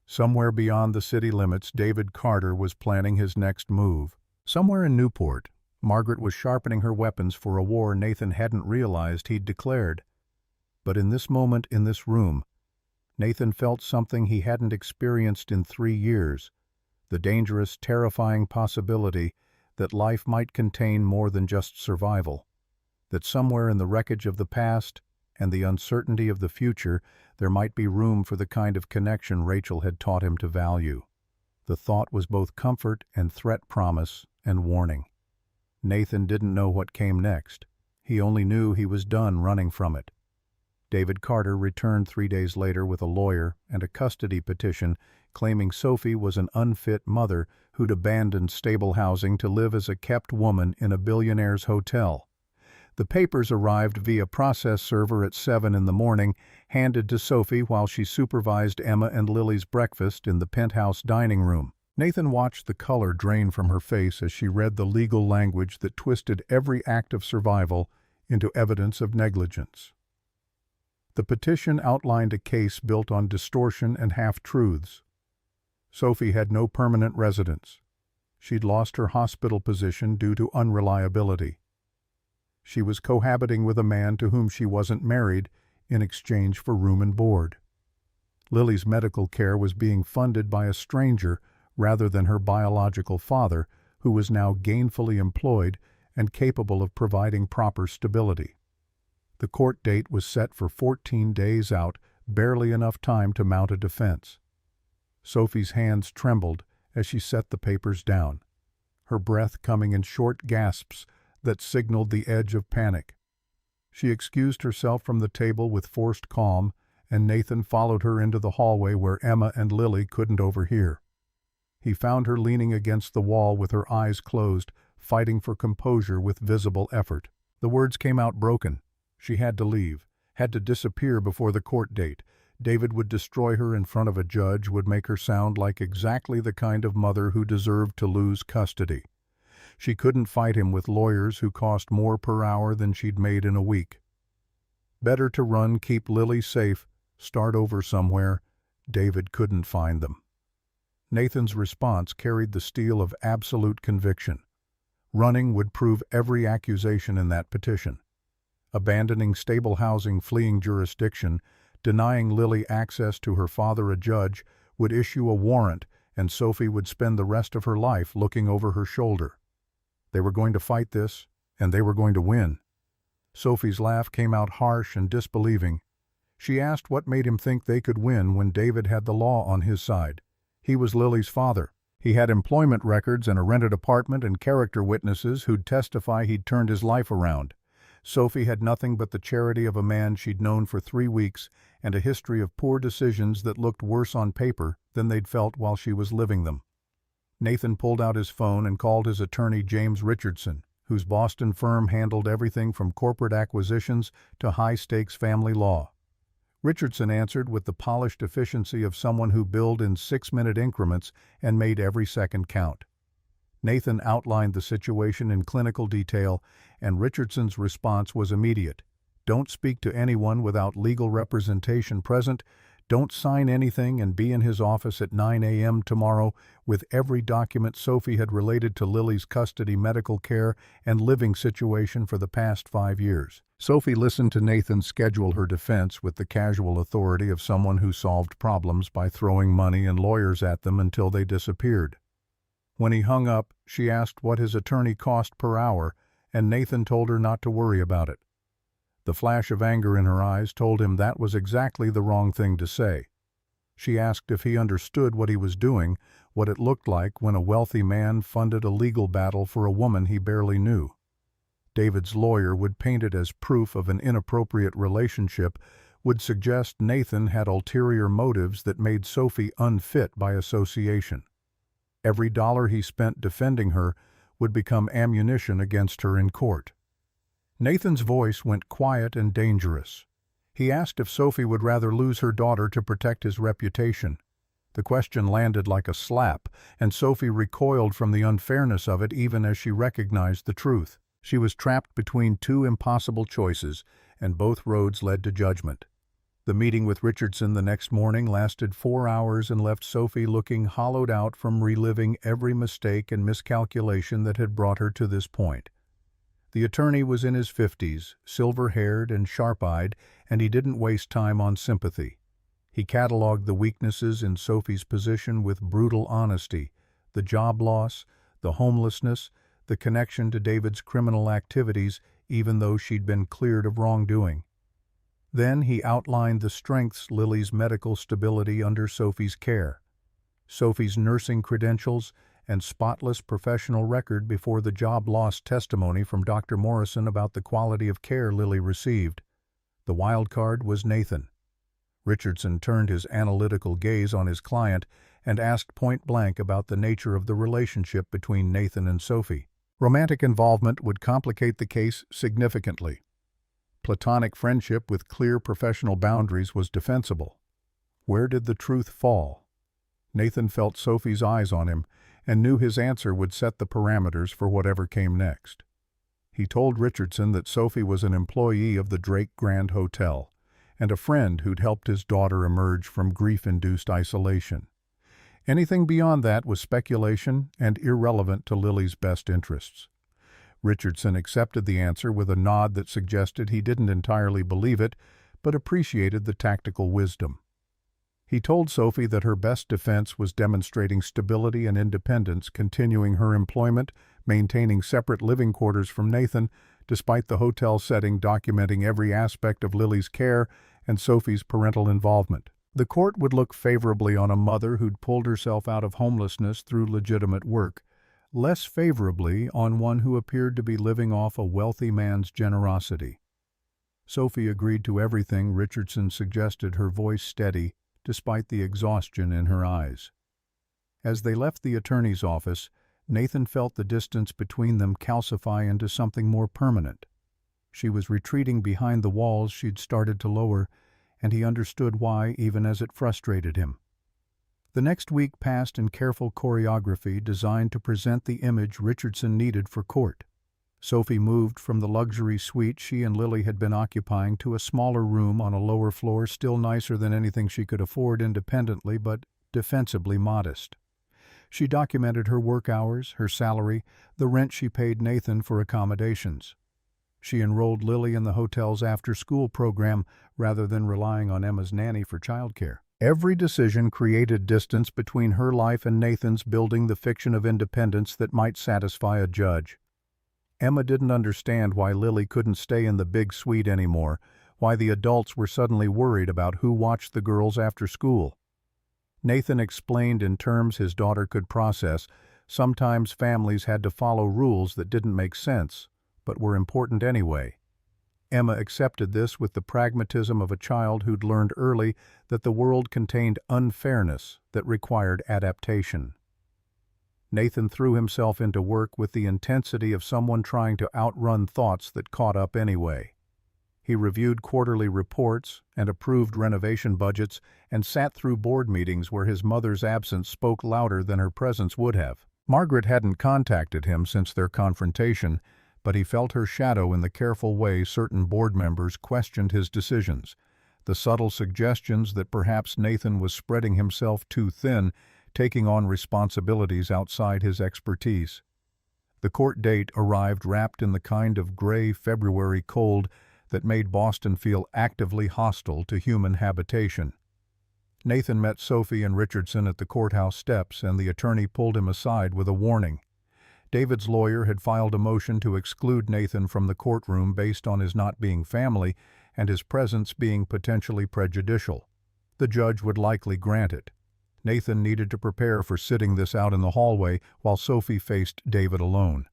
Somewhere beyond the city limits, David Carter was planning his next move. Somewhere in Newport, Margaret was sharpening her weapons for a war Nathan hadn't realized he'd declared. But in this moment, in this room, Nathan felt something he hadn't experienced in 3 years, the dangerous, terrifying possibility that life might contain more than just survival, that somewhere in the wreckage of the past and the uncertainty of the future there might be room for the kind of connection Rachel had taught him to value. The thought was both comfort and threat, promise and warning. Nathan didn't know what came next. He only knew he was done running from it. David Carter returned 3 days later with a lawyer and a custody petition claiming Sophie was an unfit mother who'd abandoned stable housing to live as a kept woman in a billionaire's hotel. The papers arrived via process server at 7 in the morning, handed to Sophie while she supervised Emma and Lily's breakfast in the penthouse dining room. Nathan watched the color drain from her face as she read the legal language that twisted every act of survival into evidence of negligence. The petition outlined a case built on distortion and half-truths. Sophie had no permanent residence. She'd lost her hospital position due to unreliability. She was cohabiting with a man to whom she wasn't married in exchange for room and board. Lily's medical care was being funded by a stranger rather than her biological father, who was now gainfully employed and capable of providing proper stability. The court date was set for 14 days out, barely enough time to mount a defense. Sophie's hands trembled as she set the papers down, her breath coming in short gasps that signaled the edge of panic. She excused herself from the table with forced calm, and Nathan followed her into the hallway where Emma and Lily couldn't overhear. He found her leaning against the wall with her eyes closed, fighting for composure with visible effort. The words came out broken. She had to leave, had to disappear before the court date. David would destroy her in front of a judge, would make her sound like exactly the kind of mother who deserved to lose custody. She couldn't fight him with lawyers who cost more per hour than she'd made in a week. Better to run, keep Lily safe, start over somewhere. David couldn't find them. Nathan's response carried the steel of absolute conviction. Running would prove every accusation in that petition. Abandoning stable housing, fleeing jurisdiction, denying Lily access to her father, a judge, would issue a warrant, and Sophie would spend the rest of her life looking over her shoulder. They were going to fight this, and they were going to win. Sophie's laugh came out harsh and disbelieving. She asked what made him think they could win when David had the law on his side. He was Lily's father. He had employment records and a rented apartment and character witnesses who'd testify he'd turned his life around. Sophie had nothing but the charity of a man she'd known for 3 weeks and a history of poor decisions that looked worse on paper than they'd felt while she was living them. Nathan pulled out his phone and called his attorney, James Richardson, whose Boston firm handled everything from corporate acquisitions to high-stakes family law. Richardson answered with the polished efficiency of someone who billed in 6-minute increments and made every second count. Nathan outlined the situation in clinical detail, and Richardson's response was immediate. Don't speak to anyone without legal representation present. Don't sign anything and be in his office at 9 a.m. tomorrow with every document Sophie had related to Lily's custody, medical care, and living situation for the past 5 years. Sophie listened to Nathan schedule her defense with the casual authority of someone who solved problems by throwing money and lawyers at them until they disappeared. When he hung up, she asked what his attorney cost per hour, and Nathan told her not to worry about it. The flash of anger in her eyes told him that was exactly the wrong thing to say. She asked if he understood what he was doing, what it looked like when a wealthy man funded a legal battle for a woman he barely knew. David's lawyer would paint it as proof of an inappropriate relationship, would suggest Nathan had ulterior motives that made Sophie unfit by association. Every dollar he spent defending her would become ammunition against her in court. Nathan's voice went quiet and dangerous. He asked if Sophie would rather lose her daughter to protect his reputation. The question landed like a slap, and Sophie recoiled from the unfairness of it even as she recognized the truth. She was trapped between two impossible choices, and both roads led to judgment. The meeting with Richardson the next morning lasted 4 hours and left Sophie looking hollowed out from reliving every mistake and miscalculation that had brought her to this point. The attorney was in his 50s, silver-haired and sharp-eyed, and he didn't waste time on sympathy. He cataloged the weaknesses in Sophie's position with brutal honesty: the job loss, the homelessness, the connection to David's criminal activities, even though she'd been cleared of wrongdoing. Then he outlined the strengths: Lily's medical stability under Sophie's care, Sophie's nursing credentials, and spotless professional record before the job loss testimony from Dr. Morrison about the quality of care Lily received. The wild card was Nathan. Richardson turned his analytical gaze on his client and asked point-blank about the nature of the relationship between Nathan and Sophie. Romantic involvement would complicate the case significantly. Platonic friendship with clear professional boundaries was defensible. Where did the truth fall? Nathan felt Sophie's eyes on him and knew his answer would set the parameters for whatever came next. He told Richardson that Sophie was an employee of the Drake Grand Hotel and a friend who'd helped his daughter emerge from grief-induced isolation. Anything beyond that was speculation and irrelevant to Lily's best interests. Richardson accepted the answer with a nod that suggested he didn't entirely believe it, but appreciated the tactical wisdom. He told Sophie that her best defense was demonstrating stability and independence, continuing her employment, maintaining separate living quarters from Nathan, despite the hotel setting documenting every aspect of Lily's care and Sophie's parental involvement. The court would look favorably on a mother who'd pulled herself out of homelessness through legitimate work, less favorably on one who appeared to be living off a wealthy man's generosity. Sophie agreed to everything Richardson suggested, her voice steady, despite the exhaustion in her eyes. As they left the attorney's office, Nathan felt the distance between them calcify into something more permanent. She was retreating behind the walls she'd started to lower, and he understood why, even as it frustrated him. The next week passed in careful choreography designed to present the image Richardson needed for court. Sophie moved from the luxury suite she and Lily had been occupying to a smaller room on a lower floor, still nicer than anything she could afford independently, but defensibly modest. She documented her work hours, her salary, the rent she paid Nathan for accommodations. She enrolled Lily in the hotel's after-school program rather than relying on Emma's nanny for childcare. Every decision created distance between her life and Nathan's, building the fiction of independence that might satisfy a judge. Emma didn't understand why Lily couldn't stay in the big suite anymore, why the adults were suddenly worried about who watched the girls after school. Nathan explained in terms his daughter could process. Sometimes families had to follow rules that didn't make sense, but were important anyway. Emma accepted this with the pragmatism of a child who'd learned early that the world contained unfairness that required adaptation. Nathan threw himself into work with the intensity of someone trying to outrun thoughts that caught up anyway. He reviewed quarterly reports and approved renovation budgets and sat through board meetings where his mother's absence spoke louder than her presence would have. Margaret hadn't contacted him since their confrontation, but he felt her shadow in the careful way certain board members questioned his decisions, the subtle suggestions that perhaps Nathan was spreading himself too thin, taking on responsibilities outside his expertise. The court date arrived wrapped in the kind of gray February cold that made Boston feel actively hostile to human habitation. Nathan met Sophie and Richardson at the courthouse steps, and the attorney pulled him aside with a warning. David's lawyer had filed a motion to exclude Nathan from the courtroom based on his not being family and his presence being potentially prejudicial. The judge would likely grant it. Nathan needed to prepare for sitting this out in the hallway while Sophie faced David alone.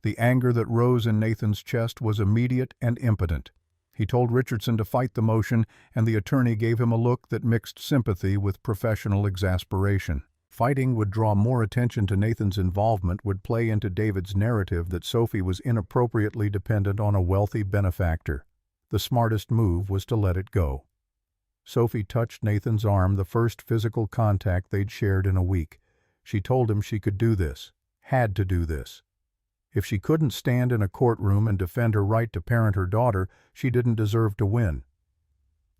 The anger that rose in Nathan's chest was immediate and impotent. He told Richardson to fight the motion, and the attorney gave him a look that mixed sympathy with professional exasperation. Fighting would draw more attention to Nathan's involvement, would play into David's narrative that Sophie was inappropriately dependent on a wealthy benefactor. The smartest move was to let it go. Sophie touched Nathan's arm, the first physical contact they'd shared in a week. She told him she could do this, had to do this. If she couldn't stand in a courtroom and defend her right to parent her daughter, she didn't deserve to win.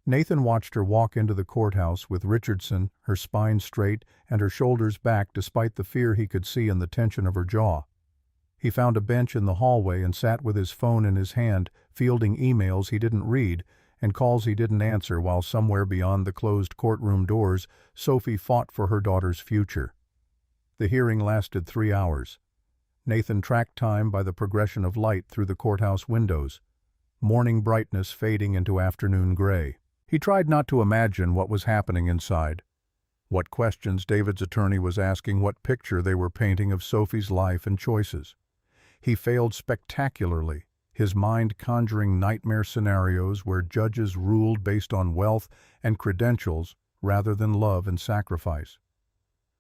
Nathan watched her walk into the courthouse with Richardson, her spine straight and her shoulders back despite the fear he could see in the tension of her jaw. He found a bench in the hallway and sat with his phone in his hand, fielding emails he didn't read and calls he didn't answer, while somewhere beyond the closed courtroom doors, Sophie fought for her daughter's future. The hearing lasted 3 hours. Nathan tracked time by the progression of light through the courthouse windows, morning brightness fading into afternoon gray. He tried not to imagine what was happening inside, what questions David's attorney was asking, what picture they were painting of Sophie's life and choices. He failed spectacularly, his mind conjuring nightmare scenarios where judges ruled based on wealth and credentials rather than love and sacrifice.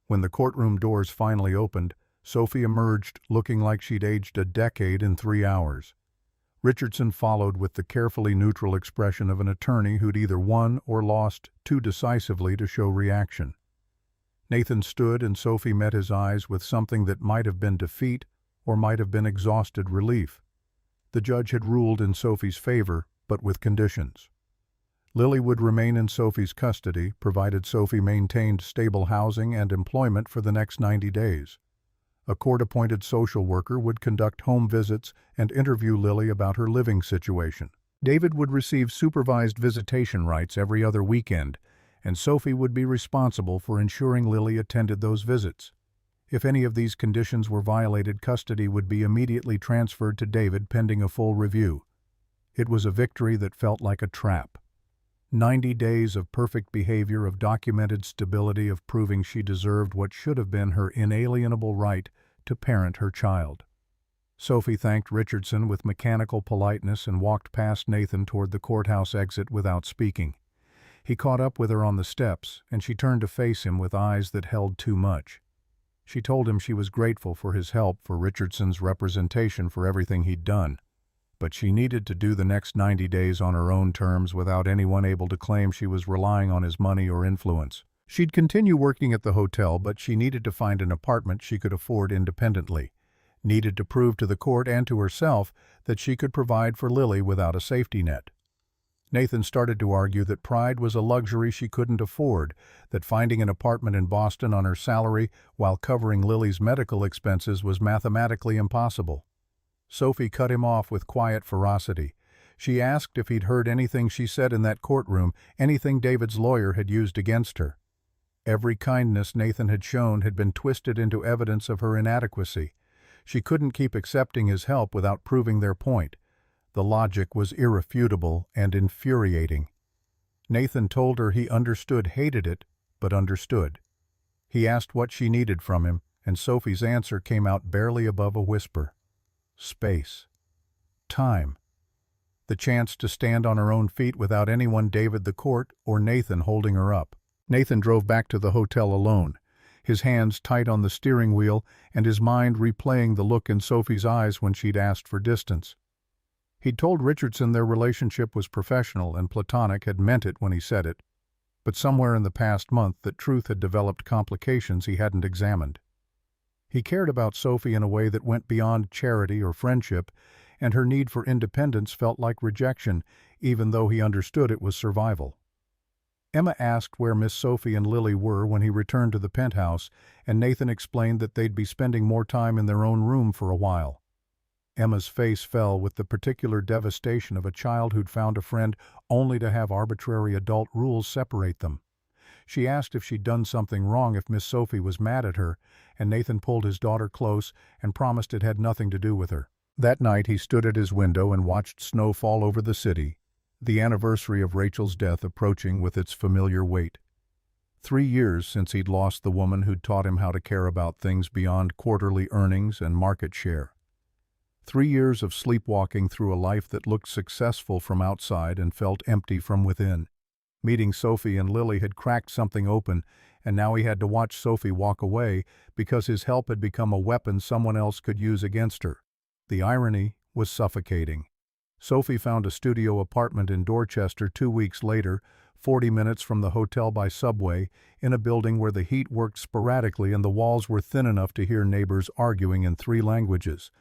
When the courtroom doors finally opened, Sophie emerged looking like she'd aged a decade in 3 hours. Richardson followed with the carefully neutral expression of an attorney who'd either won or lost too decisively to show reaction. Nathan stood and Sophie met his eyes with something that might have been defeat or might have been exhausted relief. The judge had ruled in Sophie's favor, but with conditions. Lily would remain in Sophie's custody, provided Sophie maintained stable housing and employment for the next 90 days. A court-appointed social worker would conduct home visits and interview Lily about her living situation. David would receive supervised visitation rights every other weekend, and Sophie would be responsible for ensuring Lily attended those visits. If any of these conditions were violated, custody would be immediately transferred to David pending a full review. It was a victory that felt like a trap. 90 days of perfect behavior, of documented stability, of proving she deserved what should have been her inalienable right to parent her child. Sophie thanked Richardson with mechanical politeness and walked past Nathan toward the courthouse exit without speaking. He caught up with her on the steps, and she turned to face him with eyes that held too much. She told him she was grateful for his help, for Richardson's representation, for everything he'd done. But she needed to do the next 90 days on her own terms without anyone able to claim she was relying on his money or influence. She'd continue working at the hotel, but she needed to find an apartment she could afford independently, needed to prove to the court and to herself that she could provide for Lily without a safety net. Nathan started to argue that pride was a luxury she couldn't afford, that finding an apartment in Boston on her salary while covering Lily's medical expenses was mathematically impossible. Sophie cut him off with quiet ferocity. She asked if he'd heard anything she said in that courtroom, anything David's lawyer had used against her. Every kindness Nathan had shown had been twisted into evidence of her inadequacy. She couldn't keep accepting his help without proving their point. The logic was irrefutable and infuriating. Nathan told her he understood, hated it, but understood. He asked what she needed from him, and Sophie's answer came out barely above a whisper. Space. Time. The chance to stand on her own feet without anyone, David, the court, or Nathan, holding her up. Nathan drove back to the hotel alone, his hands tight on the steering wheel and his mind replaying the look in Sophie's eyes when she'd asked for distance. He'd told Richardson their relationship was professional and platonic, had meant it when he said it, but somewhere in the past month that truth had developed complications he hadn't examined. He cared about Sophie in a way that went beyond charity or friendship, and her need for independence felt like rejection, even though he understood it was survival. Emma asked where Miss Sophie and Lily were when he returned to the penthouse, and Nathan explained that they'd be spending more time in their own room for a while. Emma's face fell with the particular devastation of a child who'd found a friend only to have arbitrary adult rules separate them. She asked if she'd done something wrong, if Miss Sophie was mad at her, and Nathan pulled his daughter close and promised it had nothing to do with her. That night he stood at his window and watched snow fall over the city. the anniversary of Rachel's death approaching with its familiar weight. 3 years since he'd lost the woman who'd taught him how to care about things beyond quarterly earnings and market share. 3 years of sleepwalking through a life that looked successful from outside and felt empty from within. Meeting Sophie and Lily had cracked something open, and now he had to watch Sophie walk away because his help had become a weapon someone else could use against her. The irony was suffocating. Sophie found a studio apartment in Dorchester 2 weeks later, 40 minutes from the hotel by subway, in a building where the heat worked sporadically and the walls were thin enough to hear neighbors arguing in 3 languages.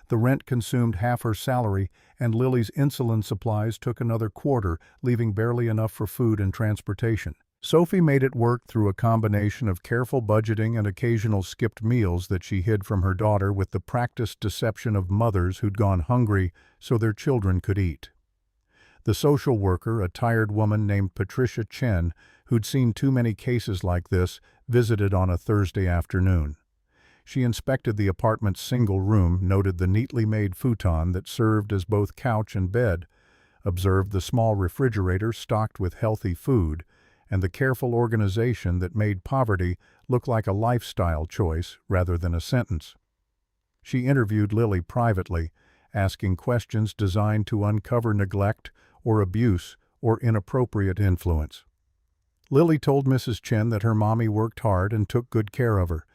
The rent consumed half her salary, and Lily's insulin supplies took another quarter, leaving barely enough for food and transportation. Sophie made it work through a combination of careful budgeting and occasional skipped meals that she hid from her daughter with the practiced deception of mothers who'd gone hungry so their children could eat. The social worker, a tired woman named Patricia Chen, who'd seen too many cases like this, visited on a Thursday afternoon. She inspected the apartment's single room, noted the neatly made futon that served as both couch and bed, observed the small refrigerator stocked with healthy food, and the careful organization that made poverty look like a lifestyle choice rather than a sentence. She interviewed Lily privately, asking questions designed to uncover neglect or abuse or inappropriate influence. Lily told Mrs. Chen that her mommy worked hard and took good care of her,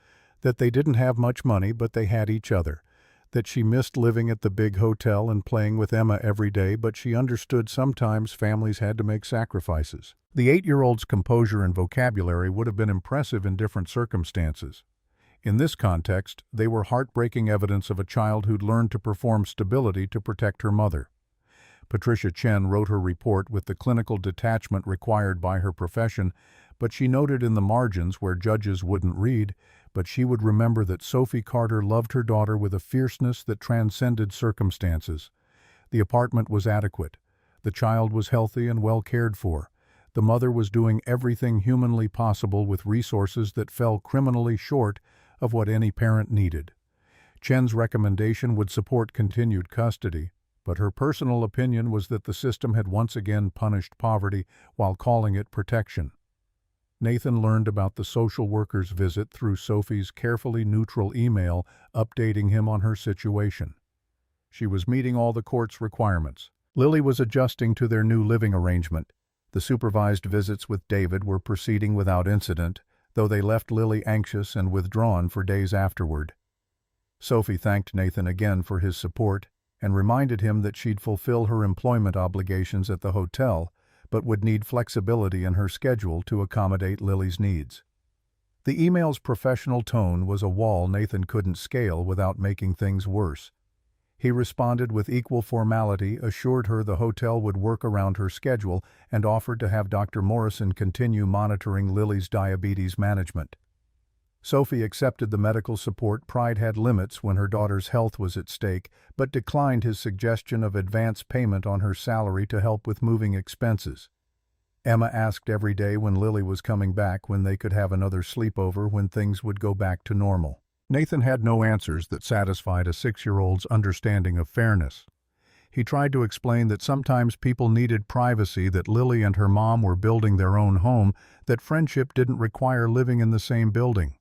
that they didn't have much money but they had each other, that she missed living at the big hotel and playing with Emma every day, but she understood sometimes families had to make sacrifices. The 8-year-old's composure and vocabulary would have been impressive in different circumstances. In this context, they were heartbreaking evidence of a child who'd learned to perform stability to protect her mother. Patricia Chen wrote her report with the clinical detachment required by her profession, but she noted in the margins where judges wouldn't read, but she would remember that Sophie Carter loved her daughter with a fierceness that transcended circumstances. The apartment was adequate. The child was healthy and well cared for. The mother was doing everything humanly possible with resources that fell criminally short of what any parent needed. Chen's recommendation would support continued custody, but her personal opinion was that the system had once again punished poverty while calling it protection. Nathan learned about the social worker's visit through Sophie's carefully neutral email updating him on her situation. She was meeting all the court's requirements. Lily was adjusting to their new living arrangement. The supervised visits with David were proceeding without incident, though they left Lily anxious and withdrawn for days afterward. Sophie thanked Nathan again for his support and reminded him that she'd fulfill her employment obligations at the hotel, but would need flexibility in her schedule to accommodate Lily's needs. The email's professional tone was a wall Nathan couldn't scale without making things worse. He responded with equal formality, assured her the hotel would work around her schedule, and offered to have Dr. Morrison continue monitoring Lily's diabetes management. Sophie accepted the medical support. Pride had limits when her daughter's health was at stake, but declined his suggestion of advance payment on her salary to help with moving expenses. Emma asked every day when Lily was coming back, when they could have another sleepover, when things would go back to normal. Nathan had no answers that satisfied a 6-year-old's understanding of fairness. He tried to explain that sometimes people needed privacy, that Lily and her mom were building their own home, that friendship didn't require living in the same building.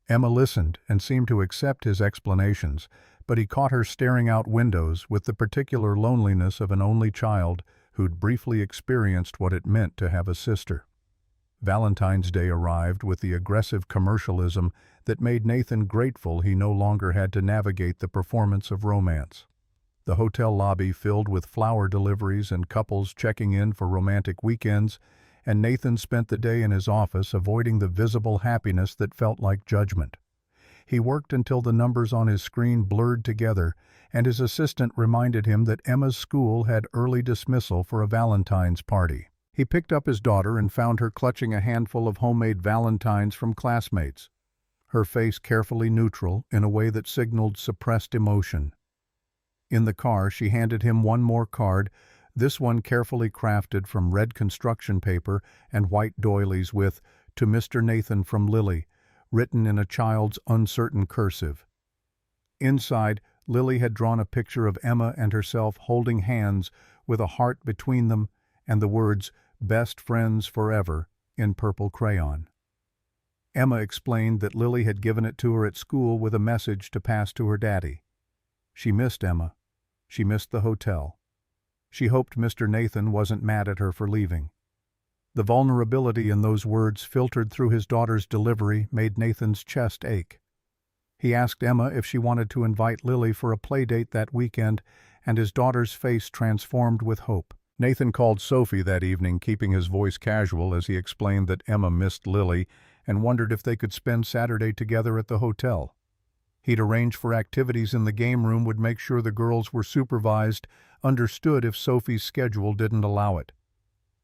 Emma listened and seemed to accept his explanations, but he caught her staring out windows with the particular loneliness of an only child who'd briefly experienced what it meant to have a sister. Valentine's Day arrived with the aggressive commercialism that made Nathan grateful he no longer had to navigate the performance of romance. The hotel lobby filled with flower deliveries and couples checking in for romantic weekends, and Nathan spent the day in his office avoiding the visible happiness that felt like judgment. He worked until the numbers on his screen blurred together, and his assistant reminded him that Emma's school had early dismissal for a Valentine's party. He picked up his daughter and found her clutching a handful of homemade valentines from classmates, her face carefully neutral in a way that signaled suppressed emotion. In the car, she handed him one more card, this one carefully crafted from red construction paper and white doilies with, "To Mr. Nathan from Lily," written in a child's uncertain cursive. Inside, Lily had drawn a picture of Emma and herself holding hands with a heart between them and the words, "Best friends forever," in purple crayon. Emma explained that Lily had given it to her at school with a message to pass to her daddy. She missed Emma. She missed the hotel. She hoped Mr. Nathan wasn't mad at her for leaving. The vulnerability in those words filtered through his daughter's delivery made Nathan's chest ache. He asked Emma if she wanted to invite Lily for a playdate that weekend, and his daughter's face transformed with hope. Nathan called Sophie that evening, keeping his voice casual as he explained that Emma missed Lily and wondered if they could spend Saturday together at the hotel. He'd arrange for activities in the game room, would make sure the girls were supervised, understood if Sophie's schedule didn't allow it.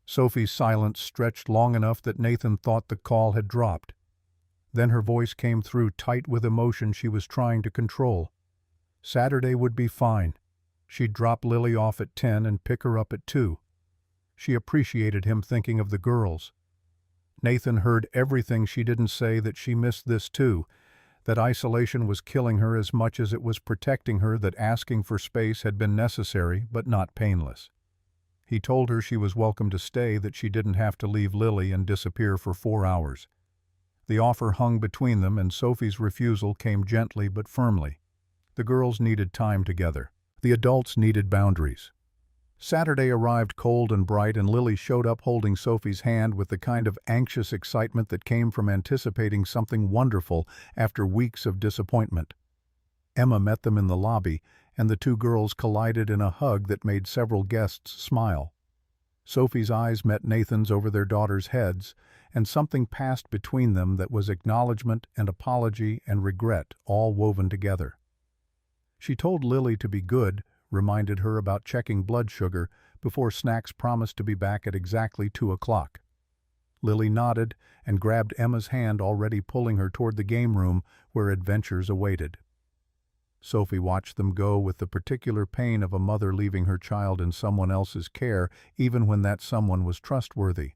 Sophie's silence stretched long enough that Nathan thought the call had dropped. Then her voice came through, tight with emotion she was trying to control. Saturday would be fine. She'd drop Lily off at 10 and pick her up at 2. She appreciated him thinking of the girls. Nathan heard everything she didn't say, that she missed this too, that isolation was killing her as much as it was protecting her, that asking for space had been necessary but not painless. He told her she was welcome to stay, that she didn't have to leave Lily and disappear for 4 hours. The offer hung between them, and Sophie's refusal came gently but firmly. The girls needed time together. The adults needed boundaries. Saturday arrived cold and bright, and Lily showed up holding Sophie's hand with the kind of anxious excitement that came from anticipating something wonderful after weeks of disappointment. Emma met them in the lobby, and the two girls collided in a hug that made several guests smile. Sophie's eyes met Nathan's over their daughters' heads, and something passed between them that was acknowledgement and apology and regret all woven together. She told Lily to be good, reminded her about checking blood sugar before snacks, promised to be back at exactly 2 o'clock. Lily nodded and grabbed Emma's hand, already pulling her toward the game room where adventures awaited. Sophie watched them go with the particular pain of a mother leaving her child in someone else's care, even when that someone was trustworthy.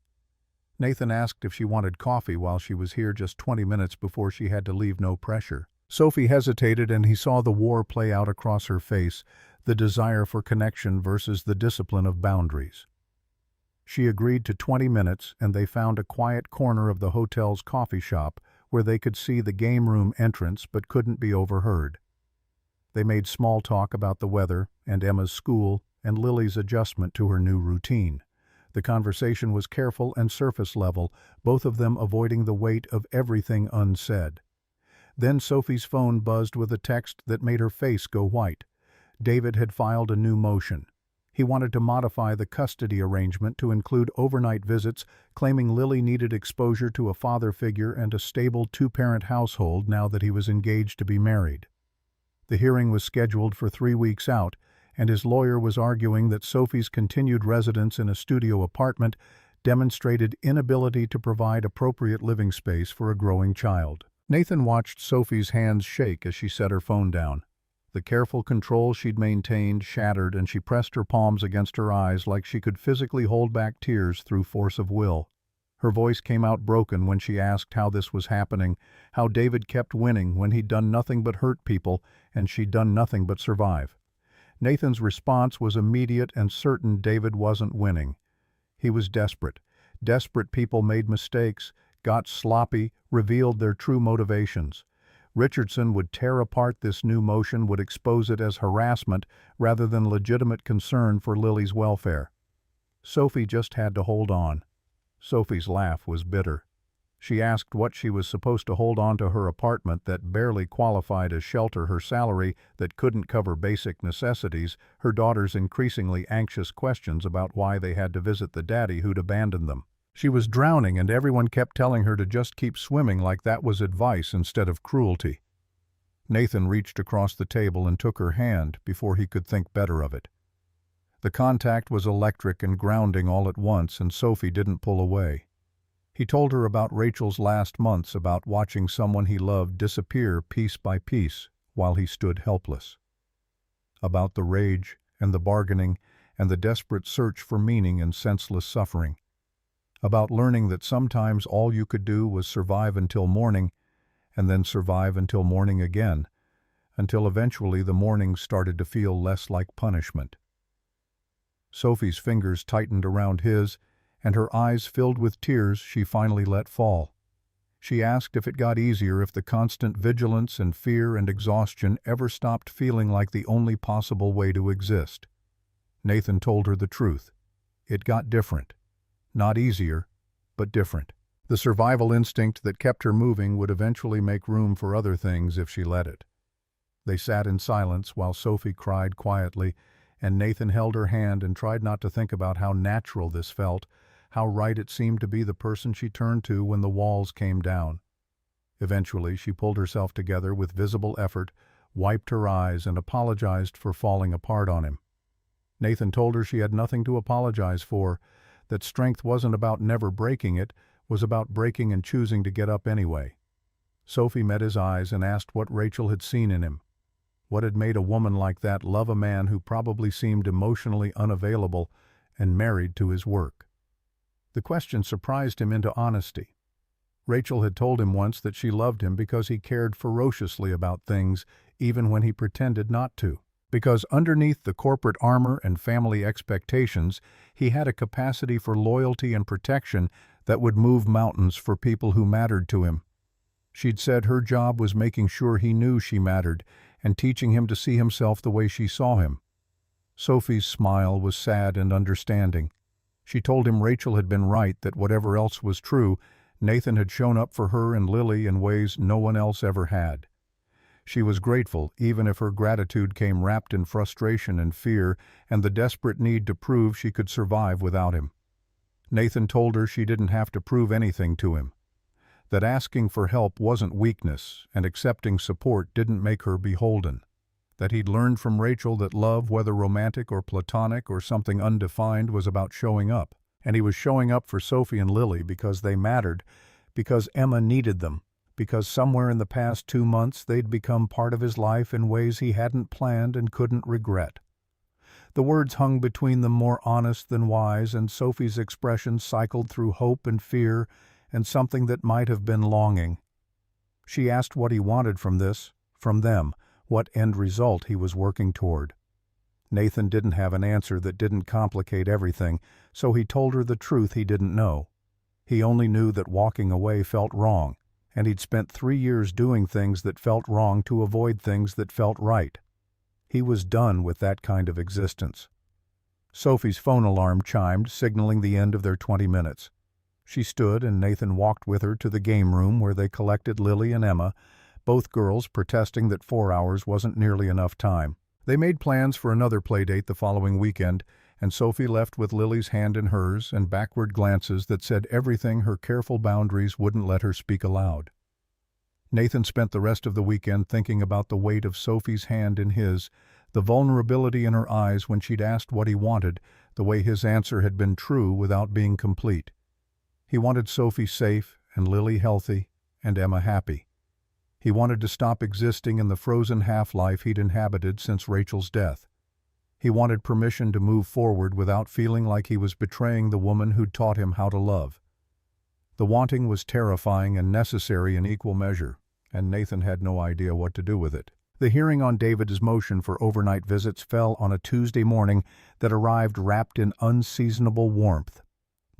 Nathan asked if she wanted coffee while she was here, just 20 minutes before she had to leave. No pressure. Sophie hesitated, and he saw the war play out across her face, the desire for connection versus the discipline of boundaries. She agreed to 20 minutes, and they found a quiet corner of the hotel's coffee shop where they could see the game room entrance but couldn't be overheard. They made small talk about the weather and Emma's school and Lily's adjustment to her new routine. The conversation was careful and surface level, both of them avoiding the weight of everything unsaid. Then Sophie's phone buzzed with a text that made her face go white. David had filed a new motion. He wanted to modify the custody arrangement to include overnight visits, claiming Lily needed exposure to a father figure and a stable 2-parent household now that he was engaged to be married. The hearing was scheduled for 3 weeks out, and his lawyer was arguing that Sophie's continued residence in a studio apartment demonstrated inability to provide appropriate living space for a growing child. Nathan watched Sophie's hands shake as she set her phone down. The careful control she'd maintained shattered, and she pressed her palms against her eyes like she could physically hold back tears through force of will. Her voice came out broken when she asked how this was happening, how David kept winning when he'd done nothing but hurt people and she'd done nothing but survive. Nathan's response was immediate and certain: David wasn't winning. He was desperate. Desperate people made mistakes, got sloppy, revealed their true motivations. Richardson would tear apart this new motion, would expose it as harassment rather than legitimate concern for Lily's welfare. Sophie just had to hold on. Sophie's laugh was bitter. She asked what she was supposed to hold on to her apartment that barely qualified as shelter, her salary that couldn't cover basic necessities, her daughter's increasingly anxious questions about why they had to visit the daddy who'd abandoned them. She was drowning, and everyone kept telling her to just keep swimming, like that was advice instead of cruelty. Nathan reached across the table and took her hand before he could think better of it. The contact was electric and grounding all at once, and Sophie didn't pull away. He told her about Rachel's last months, about watching someone he loved disappear piece by piece while he stood helpless. About the rage and the bargaining and the desperate search for meaning and senseless suffering. About learning that sometimes all you could do was survive until morning, and then survive until morning again, until eventually the mornings started to feel less like punishment. Sophie's fingers tightened around his, and her eyes filled with tears she finally let fall. She asked if it got easier if the constant vigilance and fear and exhaustion ever stopped feeling like the only possible way to exist. Nathan told her the truth. It got different. Not easier, but different. The survival instinct that kept her moving would eventually make room for other things if she let it. They sat in silence while Sophie cried quietly, and Nathan held her hand and tried not to think about how natural this felt, how right it seemed to be the person she turned to when the walls came down. Eventually, she pulled herself together with visible effort, wiped her eyes, and apologized for falling apart on him. Nathan told her she had nothing to apologize for, that strength wasn't about never breaking it, was about breaking and choosing to get up anyway. Sophie met his eyes and asked what Rachel had seen in him. What had made a woman like that love a man who probably seemed emotionally unavailable and married to his work? The question surprised him into honesty. Rachel had told him once that she loved him because he cared ferociously about things, even when he pretended not to. Because underneath the corporate armor and family expectations, he had a capacity for loyalty and protection that would move mountains for people who mattered to him. She'd said her job was making sure he knew she mattered and teaching him to see himself the way she saw him. Sophie's smile was sad and understanding. She told him Rachel had been right, that whatever else was true, Nathan had shown up for her and Lily in ways no one else ever had. She was grateful, even if her gratitude came wrapped in frustration and fear and the desperate need to prove she could survive without him. Nathan told her she didn't have to prove anything to him, that asking for help wasn't weakness and accepting support didn't make her beholden, that he'd learned from Rachel that love, whether romantic or platonic or something undefined, was about showing up. And he was showing up for Sophie and Lily because they mattered, because Emma needed them, because somewhere in the past 2 months they'd become part of his life in ways he hadn't planned and couldn't regret. The words hung between them more honest than wise, and Sophie's expression cycled through hope and fear and something that might have been longing. She asked what he wanted from this, from them, what end result he was working toward. Nathan didn't have an answer that didn't complicate everything, so he told her the truth he didn't know. He only knew that walking away felt wrong, and he'd spent 3 years doing things that felt wrong to avoid things that felt right. He was done with that kind of existence. Sophie's phone alarm chimed, signaling the end of their 20 minutes. She stood, and Nathan walked with her to the game room where they collected Lily and Emma, both girls protesting that 4 hours wasn't nearly enough time. They made plans for another playdate the following weekend, and Sophie left with Lily's hand in hers and backward glances that said everything her careful boundaries wouldn't let her speak aloud. Nathan spent the rest of the weekend thinking about the weight of Sophie's hand in his, the vulnerability in her eyes when she'd asked what he wanted, the way his answer had been true without being complete. He wanted Sophie safe and Lily healthy and Emma happy. He wanted to stop existing in the frozen half-life he'd inhabited since Rachel's death. He wanted permission to move forward without feeling like he was betraying the woman who'd taught him how to love. The wanting was terrifying and necessary in equal measure, and Nathan had no idea what to do with it. The hearing on David's motion for overnight visits fell on a Tuesday morning that arrived wrapped in unseasonable warmth.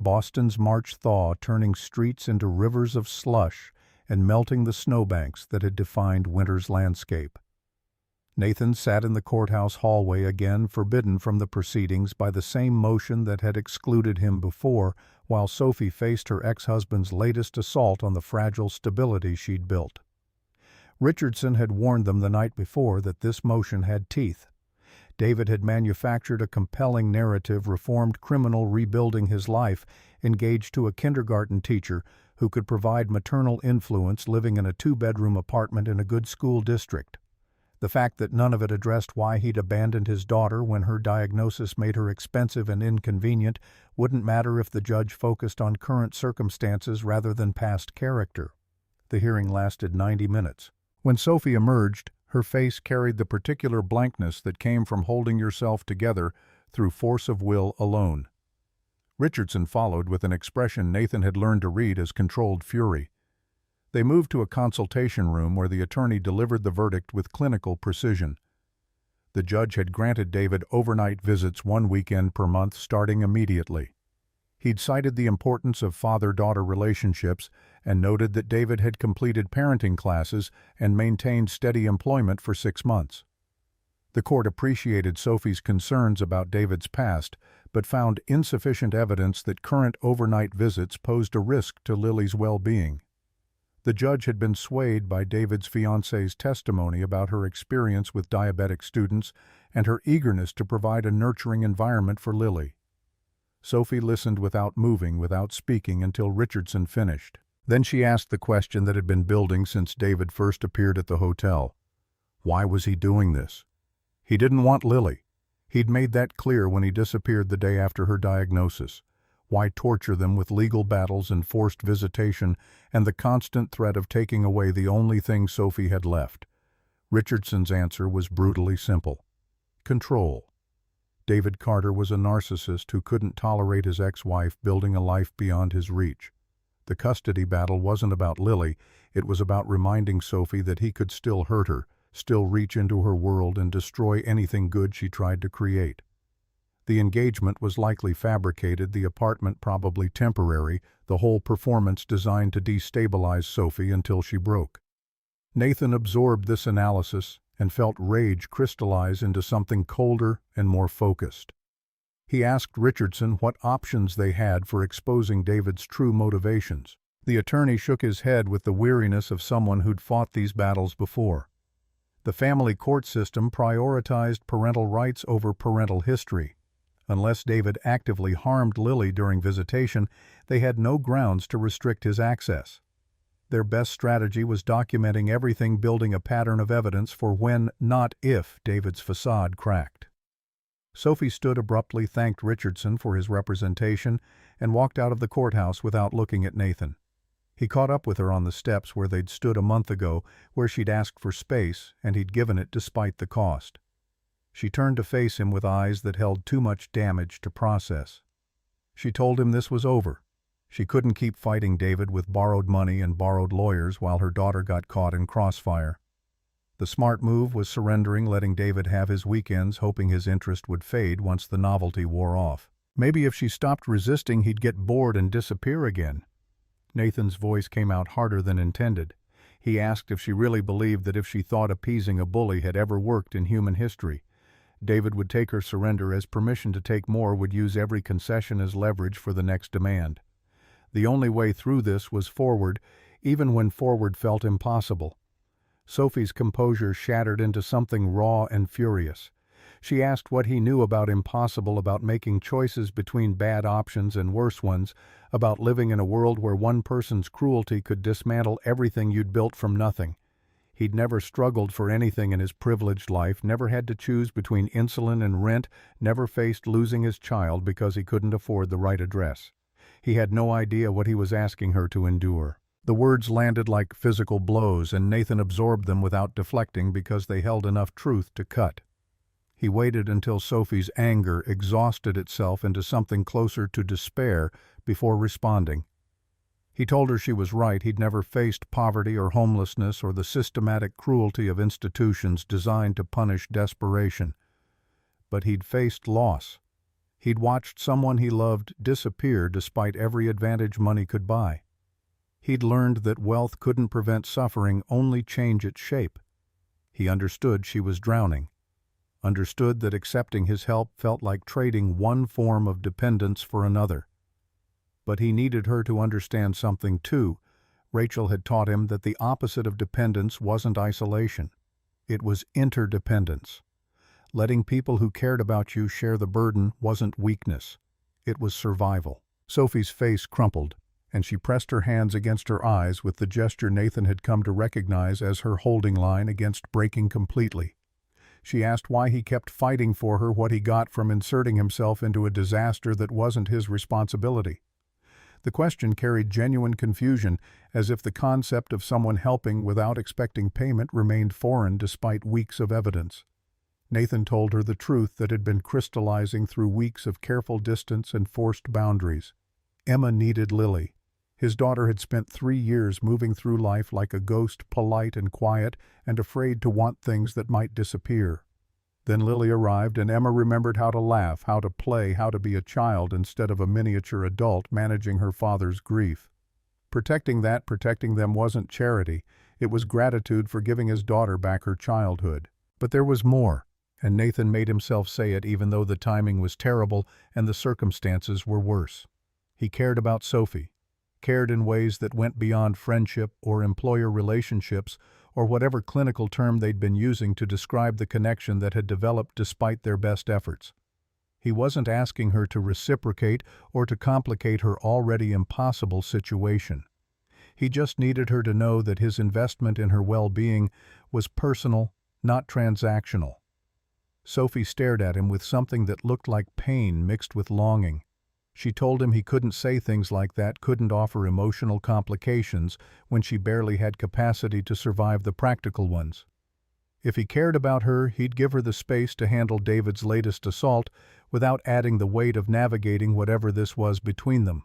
Boston's March thaw turning streets into rivers of slush and melting the snowbanks that had defined winter's landscape. Nathan sat in the courthouse hallway again, forbidden from the proceedings by the same motion that had excluded him before, while Sophie faced her ex-husband's latest assault on the fragile stability she'd built. Richardson had warned them the night before that this motion had teeth. David had manufactured a compelling narrative reformed criminal rebuilding his life, engaged to a kindergarten teacher who could provide maternal influence living in a 2-bedroom apartment in a good school district. The fact that none of it addressed why he'd abandoned his daughter when her diagnosis made her expensive and inconvenient wouldn't matter if the judge focused on current circumstances rather than past character. The hearing lasted 90 minutes. When Sophie emerged, her face carried the particular blankness that came from holding yourself together through force of will alone. Richardson followed with an expression Nathan had learned to read as controlled fury. They moved to a consultation room where the attorney delivered the verdict with clinical precision. The judge had granted David overnight visits 1 weekend per month starting immediately. He'd cited the importance of father-daughter relationships and noted that David had completed parenting classes and maintained steady employment for 6 months. The court appreciated Sophie's concerns about David's past, but found insufficient evidence that current overnight visits posed a risk to Lily's well-being. The judge had been swayed by David's fiancée's testimony about her experience with diabetic students and her eagerness to provide a nurturing environment for Lily. Sophie listened without moving, without speaking, until Richardson finished. Then she asked the question that had been building since David first appeared at the hotel. Why was he doing this? He didn't want Lily. He'd made that clear when he disappeared the day after her diagnosis. Why torture them with legal battles and forced visitation and the constant threat of taking away the only thing Sophie had left? Richardson's answer was brutally simple. Control. David Carter was a narcissist who couldn't tolerate his ex-wife building a life beyond his reach. The custody battle wasn't about Lily, it was about reminding Sophie that he could still hurt her, still reach into her world and destroy anything good she tried to create. The engagement was likely fabricated, the apartment probably temporary, the whole performance designed to destabilize Sophie until she broke. Nathan absorbed this analysis and felt rage crystallize into something colder and more focused. He asked Richardson what options they had for exposing David's true motivations. The attorney shook his head with the weariness of someone who'd fought these battles before. The family court system prioritized parental rights over parental history. Unless David actively harmed Lily during visitation, they had no grounds to restrict his access. Their best strategy was documenting everything, building a pattern of evidence for when, not if, David's facade cracked. Sophie stood abruptly, thanked Richardson for his representation, and walked out of the courthouse without looking at Nathan. He caught up with her on the steps where they'd stood a month ago, where she'd asked for space, and he'd given it despite the cost. She turned to face him with eyes that held too much damage to process. She told him this was over. She couldn't keep fighting David with borrowed money and borrowed lawyers while her daughter got caught in crossfire. The smart move was surrendering, letting David have his weekends, hoping his interest would fade once the novelty wore off. Maybe if she stopped resisting, he'd get bored and disappear again. Nathan's voice came out harder than intended. He asked if she really believed that if she thought appeasing a bully had ever worked in human history. David would take her surrender as permission to take more, would use every concession as leverage for the next demand. The only way through this was forward, even when forward felt impossible. Sophie's composure shattered into something raw and furious. She asked what he knew about impossible, about making choices between bad options and worse ones, about living in a world where one person's cruelty could dismantle everything you'd built from nothing. He'd never struggled for anything in his privileged life, never had to choose between insulin and rent, never faced losing his child because he couldn't afford the right address. He had no idea what he was asking her to endure. The words landed like physical blows, and Nathan absorbed them without deflecting because they held enough truth to cut. He waited until Sophie's anger exhausted itself into something closer to despair before responding. He told her she was right. He'd never faced poverty or homelessness or the systematic cruelty of institutions designed to punish desperation. But he'd faced loss. He'd watched someone he loved disappear despite every advantage money could buy. He'd learned that wealth couldn't prevent suffering, only change its shape. He understood she was drowning. Understood that accepting his help felt like trading one form of dependence for another. But he needed her to understand something too. Rachel had taught him that the opposite of dependence wasn't isolation. It was interdependence. Letting people who cared about you share the burden wasn't weakness. It was survival. Sophie's face crumpled, and she pressed her hands against her eyes with the gesture Nathan had come to recognize as her holding line against breaking completely. She asked why he kept fighting for her, what he got from inserting himself into a disaster that wasn't his responsibility. The question carried genuine confusion, as if the concept of someone helping without expecting payment remained foreign despite weeks of evidence. Nathan told her the truth that had been crystallizing through weeks of careful distance and forced boundaries. Emma needed Lily. His daughter had spent 3 years moving through life like a ghost, polite and quiet, and afraid to want things that might disappear. Then Lily arrived, and Emma remembered how to laugh, how to play, how to be a child instead of a miniature adult managing her father's grief. Protecting them wasn't charity, it was gratitude for giving his daughter back her childhood. But there was more, and Nathan made himself say it even though the timing was terrible and the circumstances were worse. He cared about Sophie, cared in ways that went beyond friendship or employer relationships or whatever clinical term they'd been using to describe the connection that had developed despite their best efforts. He wasn't asking her to reciprocate or to complicate her already impossible situation. He just needed her to know that his investment in her well-being was personal, not transactional. Sophie stared at him with something that looked like pain mixed with longing. She told him he couldn't say things like that, couldn't offer emotional complications when she barely had capacity to survive the practical ones. If he cared about her, he'd give her the space to handle David's latest assault without adding the weight of navigating whatever this was between them.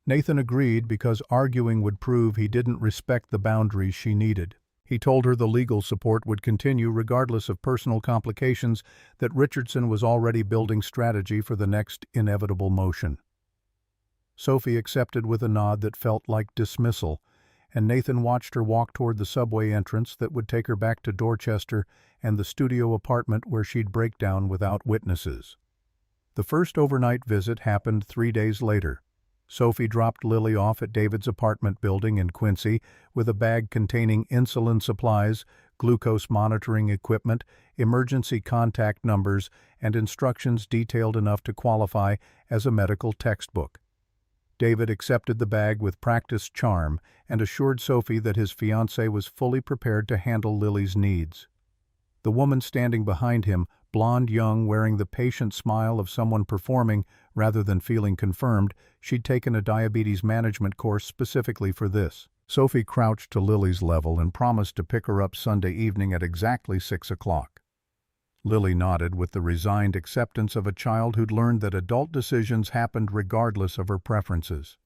Nathan agreed because arguing would prove he didn't respect the boundaries she needed. He told her the legal support would continue regardless of personal complications, that Richardson was already building strategy for the next inevitable motion. Sophie accepted with a nod that felt like dismissal, and Nathan watched her walk toward the subway entrance that would take her back to Dorchester and the studio apartment where she'd break down without witnesses. The first overnight visit happened 3 days later. Sophie dropped Lily off at David's apartment building in Quincy with a bag containing insulin supplies, glucose monitoring equipment, emergency contact numbers, and instructions detailed enough to qualify as a medical textbook. David accepted the bag with practiced charm and assured Sophie that his fiancée was fully prepared to handle Lily's needs. The woman standing behind him, blonde, young, wearing the patient smile of someone performing rather than feeling confirmed, she'd taken a diabetes management course specifically for this. Sophie crouched to Lily's level and promised to pick her up Sunday evening at exactly 6 o'clock. Lily nodded with the resigned acceptance of a child who'd learned that adult decisions happened regardless of her preferences.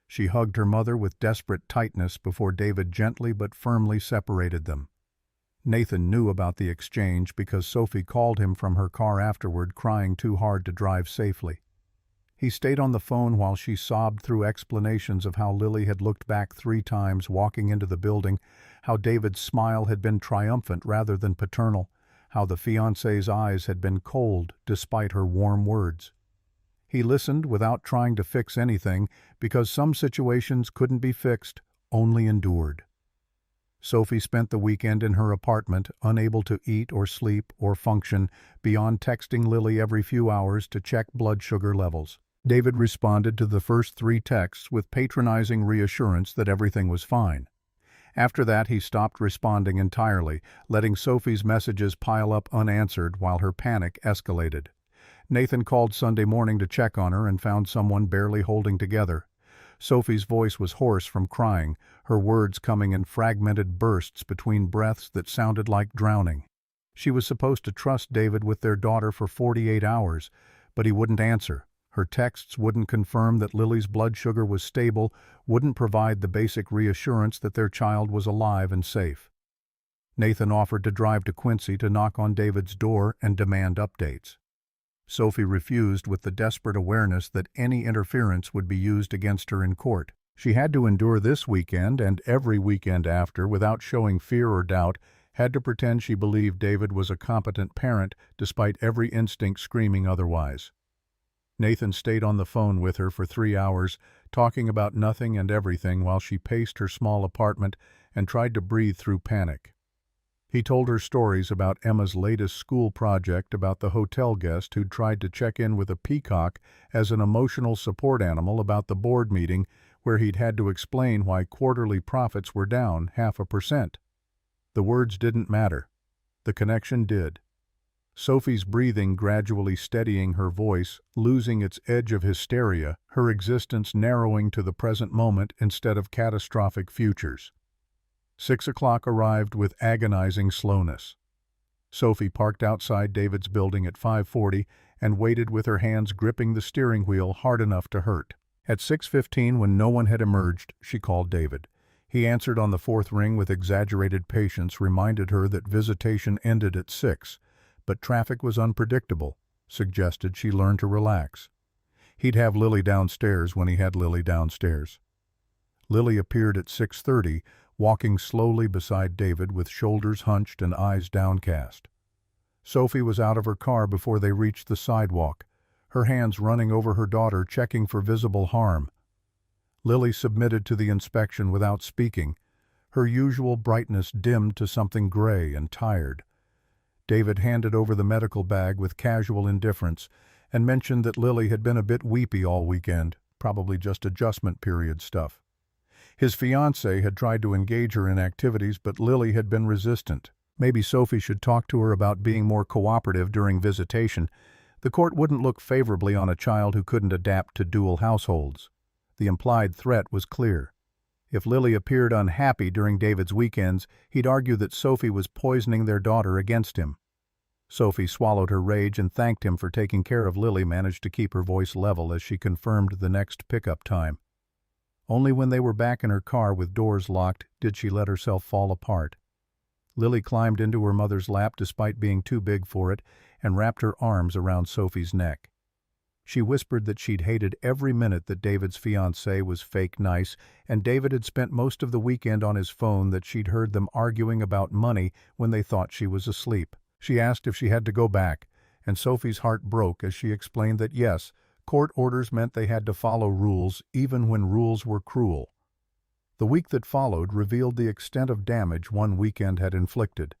She hugged her mother with desperate tightness before David gently but firmly separated them. Nathan knew about the exchange because Sophie called him from her car afterward, crying too hard to drive safely. He stayed on the phone while she sobbed through explanations of how Lily had looked back 3 times walking into the building, how David's smile had been triumphant rather than paternal, how the fiancé's eyes had been cold despite her warm words. He listened without trying to fix anything because some situations couldn't be fixed, only endured. Sophie spent the weekend in her apartment, unable to eat or sleep or function beyond texting Lily every few hours to check blood sugar levels. David responded to the first 3 texts with patronizing reassurance that everything was fine. After that, he stopped responding entirely, letting Sophie's messages pile up unanswered while her panic escalated. Nathan called Sunday morning to check on her and found someone barely holding together. Sophie's voice was hoarse from crying, her words coming in fragmented bursts between breaths that sounded like drowning. She was supposed to trust David with their daughter for 48 hours, but he wouldn't answer. Her texts wouldn't confirm that Lily's blood sugar was stable, wouldn't provide the basic reassurance that their child was alive and safe. Nathan offered to drive to Quincy to knock on David's door and demand updates. Sophie refused with the desperate awareness that any interference would be used against her in court. She had to endure this weekend and every weekend after without showing fear or doubt, had to pretend she believed David was a competent parent despite every instinct screaming otherwise. Nathan stayed on the phone with her for 3 hours, talking about nothing and everything while she paced her small apartment and tried to breathe through panic. He told her stories about Emma's latest school project, about the hotel guest who'd tried to check in with a peacock as an emotional support animal, about the board meeting where he'd had to explain why quarterly profits were down 0.5%. The words didn't matter. The connection did. Sophie's breathing gradually steadying her voice, losing its edge of hysteria, her existence narrowing to the present moment instead of catastrophic futures. 6 o'clock arrived with agonizing slowness. Sophie parked outside David's building at 5:40 and waited with her hands gripping the steering wheel hard enough to hurt. At 6:15, when no one had emerged, she called David. He answered on the fourth ring with exaggerated patience, reminded her that visitation ended at 6, but traffic was unpredictable, suggested she learn to relax. He'd have Lily downstairs when he had Lily downstairs. Lily appeared at 6:30, walking slowly beside David with shoulders hunched and eyes downcast. Sophie was out of her car before they reached the sidewalk, her hands running over her daughter, checking for visible harm. Lily submitted to the inspection without speaking, her usual brightness dimmed to something gray and tired. David handed over the medical bag with casual indifference and mentioned that Lily had been a bit weepy all weekend, probably just adjustment period stuff. His fiancée had tried to engage her in activities, but Lily had been resistant. Maybe Sophie should talk to her about being more cooperative during visitation. The court wouldn't look favorably on a child who couldn't adapt to dual households. The implied threat was clear. If Lily appeared unhappy during David's weekends, he'd argue that Sophie was poisoning their daughter against him. Sophie swallowed her rage and thanked him for taking care of Lily, managed to keep her voice level as she confirmed the next pickup time. Only when they were back in her car with doors locked did she let herself fall apart. Lily climbed into her mother's lap despite being too big for it and wrapped her arms around Sophie's neck. She whispered that she'd hated every minute that David's fiancée was fake nice, and David had spent most of the weekend on his phone, that she'd heard them arguing about money when they thought she was asleep. She asked if she had to go back, and Sophie's heart broke as she explained that yes, court orders meant they had to follow rules even when rules were cruel. The week that followed revealed the extent of damage one weekend had inflicted.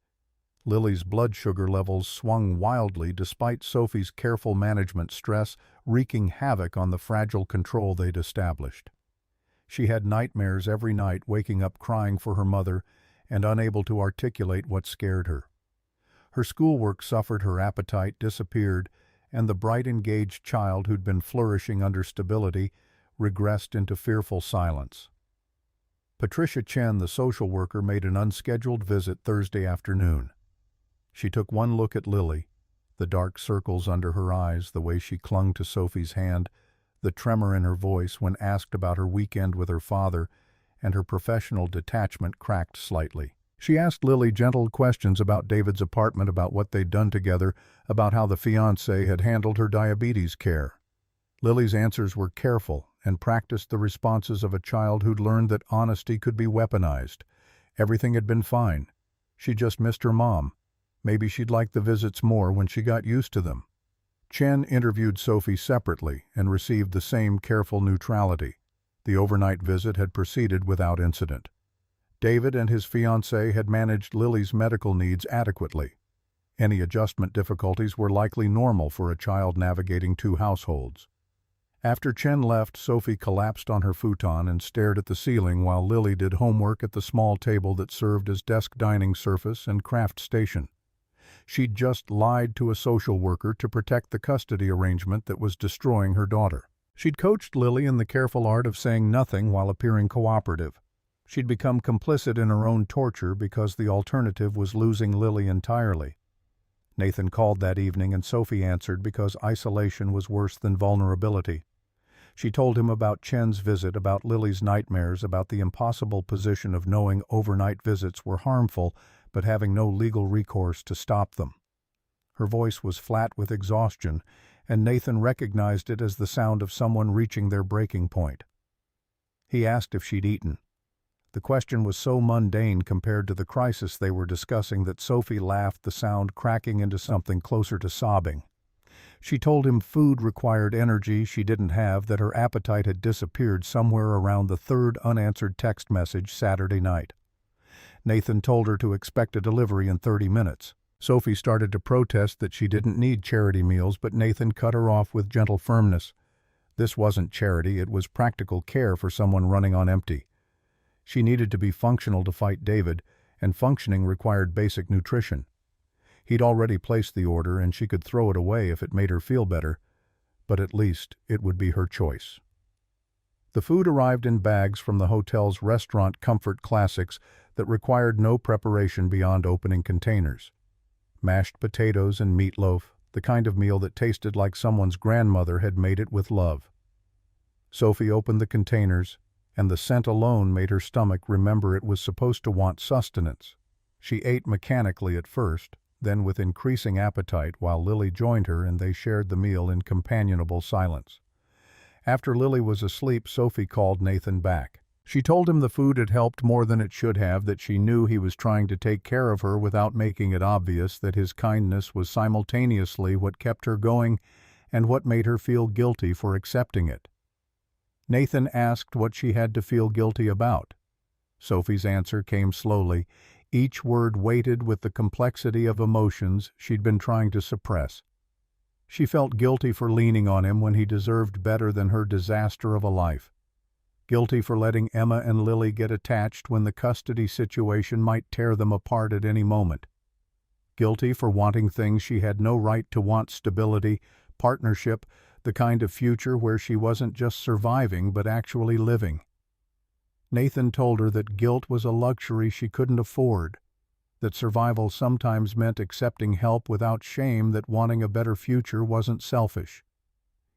Lily's blood sugar levels swung wildly despite Sophie's careful management, stress wreaking havoc on the fragile control they'd established. She had nightmares every night, waking up crying for her mother and unable to articulate what scared her. Her schoolwork suffered, her appetite disappeared, and the bright, engaged child who'd been flourishing under stability regressed into fearful silence. Patricia Chen, the social worker, made an unscheduled visit Thursday afternoon. She took one look at Lily, the dark circles under her eyes, the way she clung to Sophie's hand, the tremor in her voice when asked about her weekend with her father, and her professional detachment cracked slightly. She asked Lily gentle questions about David's apartment, about what they'd done together, about how the fiancé had handled her diabetes care. Lily's answers were careful and practiced the responses of a child who'd learned that honesty could be weaponized. Everything had been fine. She just missed her mom. Maybe she'd like the visits more when she got used to them. Chen interviewed Sophie separately and received the same careful neutrality. The overnight visit had proceeded without incident. David and his fiancée had managed Lily's medical needs adequately. Any adjustment difficulties were likely normal for a child navigating two households. After Chen left, Sophie collapsed on her futon and stared at the ceiling while Lily did homework at the small table that served as desk dining surface and craft station. She'd just lied to a social worker to protect the custody arrangement that was destroying her daughter. She'd coached Lily in the careful art of saying nothing while appearing cooperative. She'd become complicit in her own torture because the alternative was losing Lily entirely. Nathan called that evening and Sophie answered because isolation was worse than vulnerability. She told him about Chen's visit, about Lily's nightmares, about the impossible position of knowing overnight visits were harmful but having no legal recourse to stop them. Her voice was flat with exhaustion, and Nathan recognized it as the sound of someone reaching their breaking point. He asked if she'd eaten. The question was so mundane compared to the crisis they were discussing that Sophie laughed, the sound cracking into something closer to sobbing. She told him food required energy she didn't have, that her appetite had disappeared somewhere around the third unanswered text message Saturday night. Nathan told her to expect a delivery in 30 minutes. Sophie started to protest that she didn't need charity meals, but Nathan cut her off with gentle firmness. This wasn't charity, it was practical care for someone running on empty. She needed to be functional to fight David, and functioning required basic nutrition. He'd already placed the order, and she could throw it away if it made her feel better, but at least it would be her choice. The food arrived in bags from the hotel's restaurant comfort classics that required no preparation beyond opening containers. Mashed potatoes and meatloaf, the kind of meal that tasted like someone's grandmother had made it with love. Sophie opened the containers, and the scent alone made her stomach remember it was supposed to want sustenance. She ate mechanically at first, then with increasing appetite while Lily joined her and they shared the meal in companionable silence. After Lily was asleep, Sophie called Nathan back. She told him the food had helped more than it should have, that she knew he was trying to take care of her without making it obvious, that his kindness was simultaneously what kept her going and what made her feel guilty for accepting it. Nathan asked what she had to feel guilty about. Sophie's answer came slowly, each word weighted with the complexity of emotions she'd been trying to suppress. She felt guilty for leaning on him when he deserved better than her disaster of a life. Guilty for letting Emma and Lily get attached when the custody situation might tear them apart at any moment. Guilty for wanting things she had no right to want: stability, partnership, the kind of future where she wasn't just surviving but actually living. Nathan told her that guilt was a luxury she couldn't afford, that survival sometimes meant accepting help without shame, that wanting a better future wasn't selfish.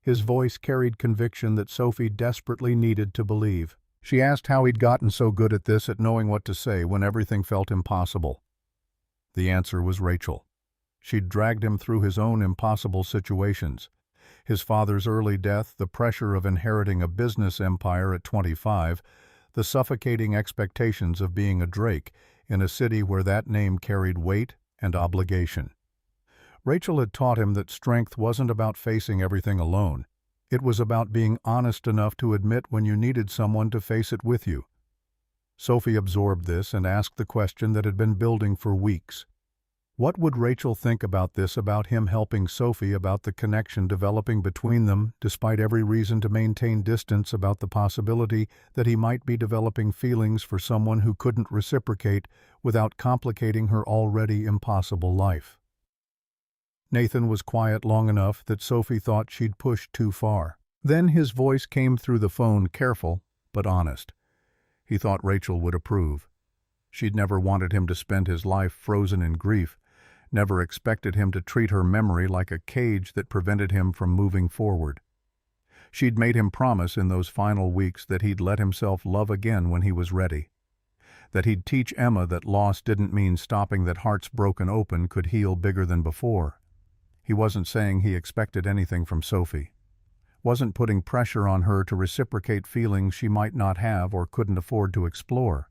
His voice carried conviction that Sophie desperately needed to believe. She asked how he'd gotten so good at this, at knowing what to say when everything felt impossible. The answer was Rachel. She'd dragged him through his own impossible situations. His father's early death, the pressure of inheriting a business empire at 25, the suffocating expectations of being a Drake in a city where that name carried weight and obligation. Rachel had taught him that strength wasn't about facing everything alone. It was about being honest enough to admit when you needed someone to face it with you. Sophie absorbed this and asked the question that had been building for weeks. What would Rachel think about this, about him helping Sophie, about the connection developing between them, despite every reason to maintain distance, about the possibility that he might be developing feelings for someone who couldn't reciprocate without complicating her already impossible life? Nathan was quiet long enough that Sophie thought she'd pushed too far. Then his voice came through the phone, careful but honest. He thought Rachel would approve. She'd never wanted him to spend his life frozen in grief, never expected him to treat her memory like a cage that prevented him from moving forward. She'd made him promise in those final weeks that he'd let himself love again when he was ready, that he'd teach Emma that loss didn't mean stopping, that hearts broken open could heal bigger than before. He wasn't saying he expected anything from Sophie, wasn't putting pressure on her to reciprocate feelings she might not have or couldn't afford to explore.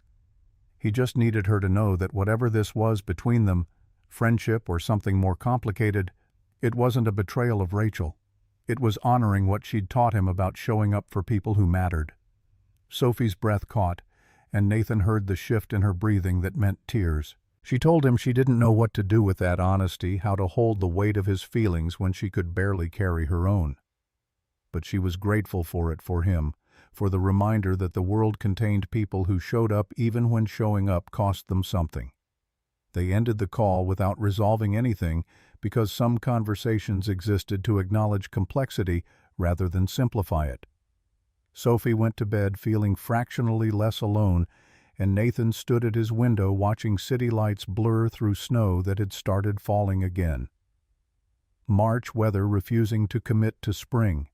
He just needed her to know that whatever this was between them, friendship or something more complicated, it wasn't a betrayal of Rachel. It was honoring what she'd taught him about showing up for people who mattered. Sophie's breath caught, and Nathan heard the shift in her breathing that meant tears. She told him she didn't know what to do with that honesty, how to hold the weight of his feelings when she could barely carry her own. But she was grateful for it, for him, for the reminder that the world contained people who showed up even when showing up cost them something. They ended the call without resolving anything, because some conversations existed to acknowledge complexity rather than simplify it. Sophie went to bed feeling fractionally less alone, and Nathan stood at his window watching city lights blur through snow that had started falling again. March weather refusing to commit to spring.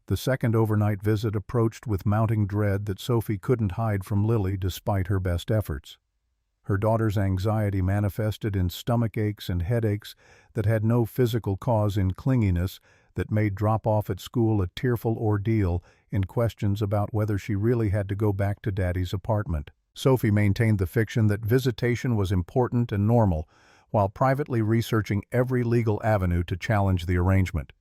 The second overnight visit approached with mounting dread that Sophie couldn't hide from Lily despite her best efforts. Her daughter's anxiety manifested in stomach aches and headaches that had no physical cause, in clinginess that made drop-off at school a tearful ordeal, in questions about whether she really had to go back to Daddy's apartment. Sophie maintained the fiction that visitation was important and normal, while privately researching every legal avenue to challenge the arrangement.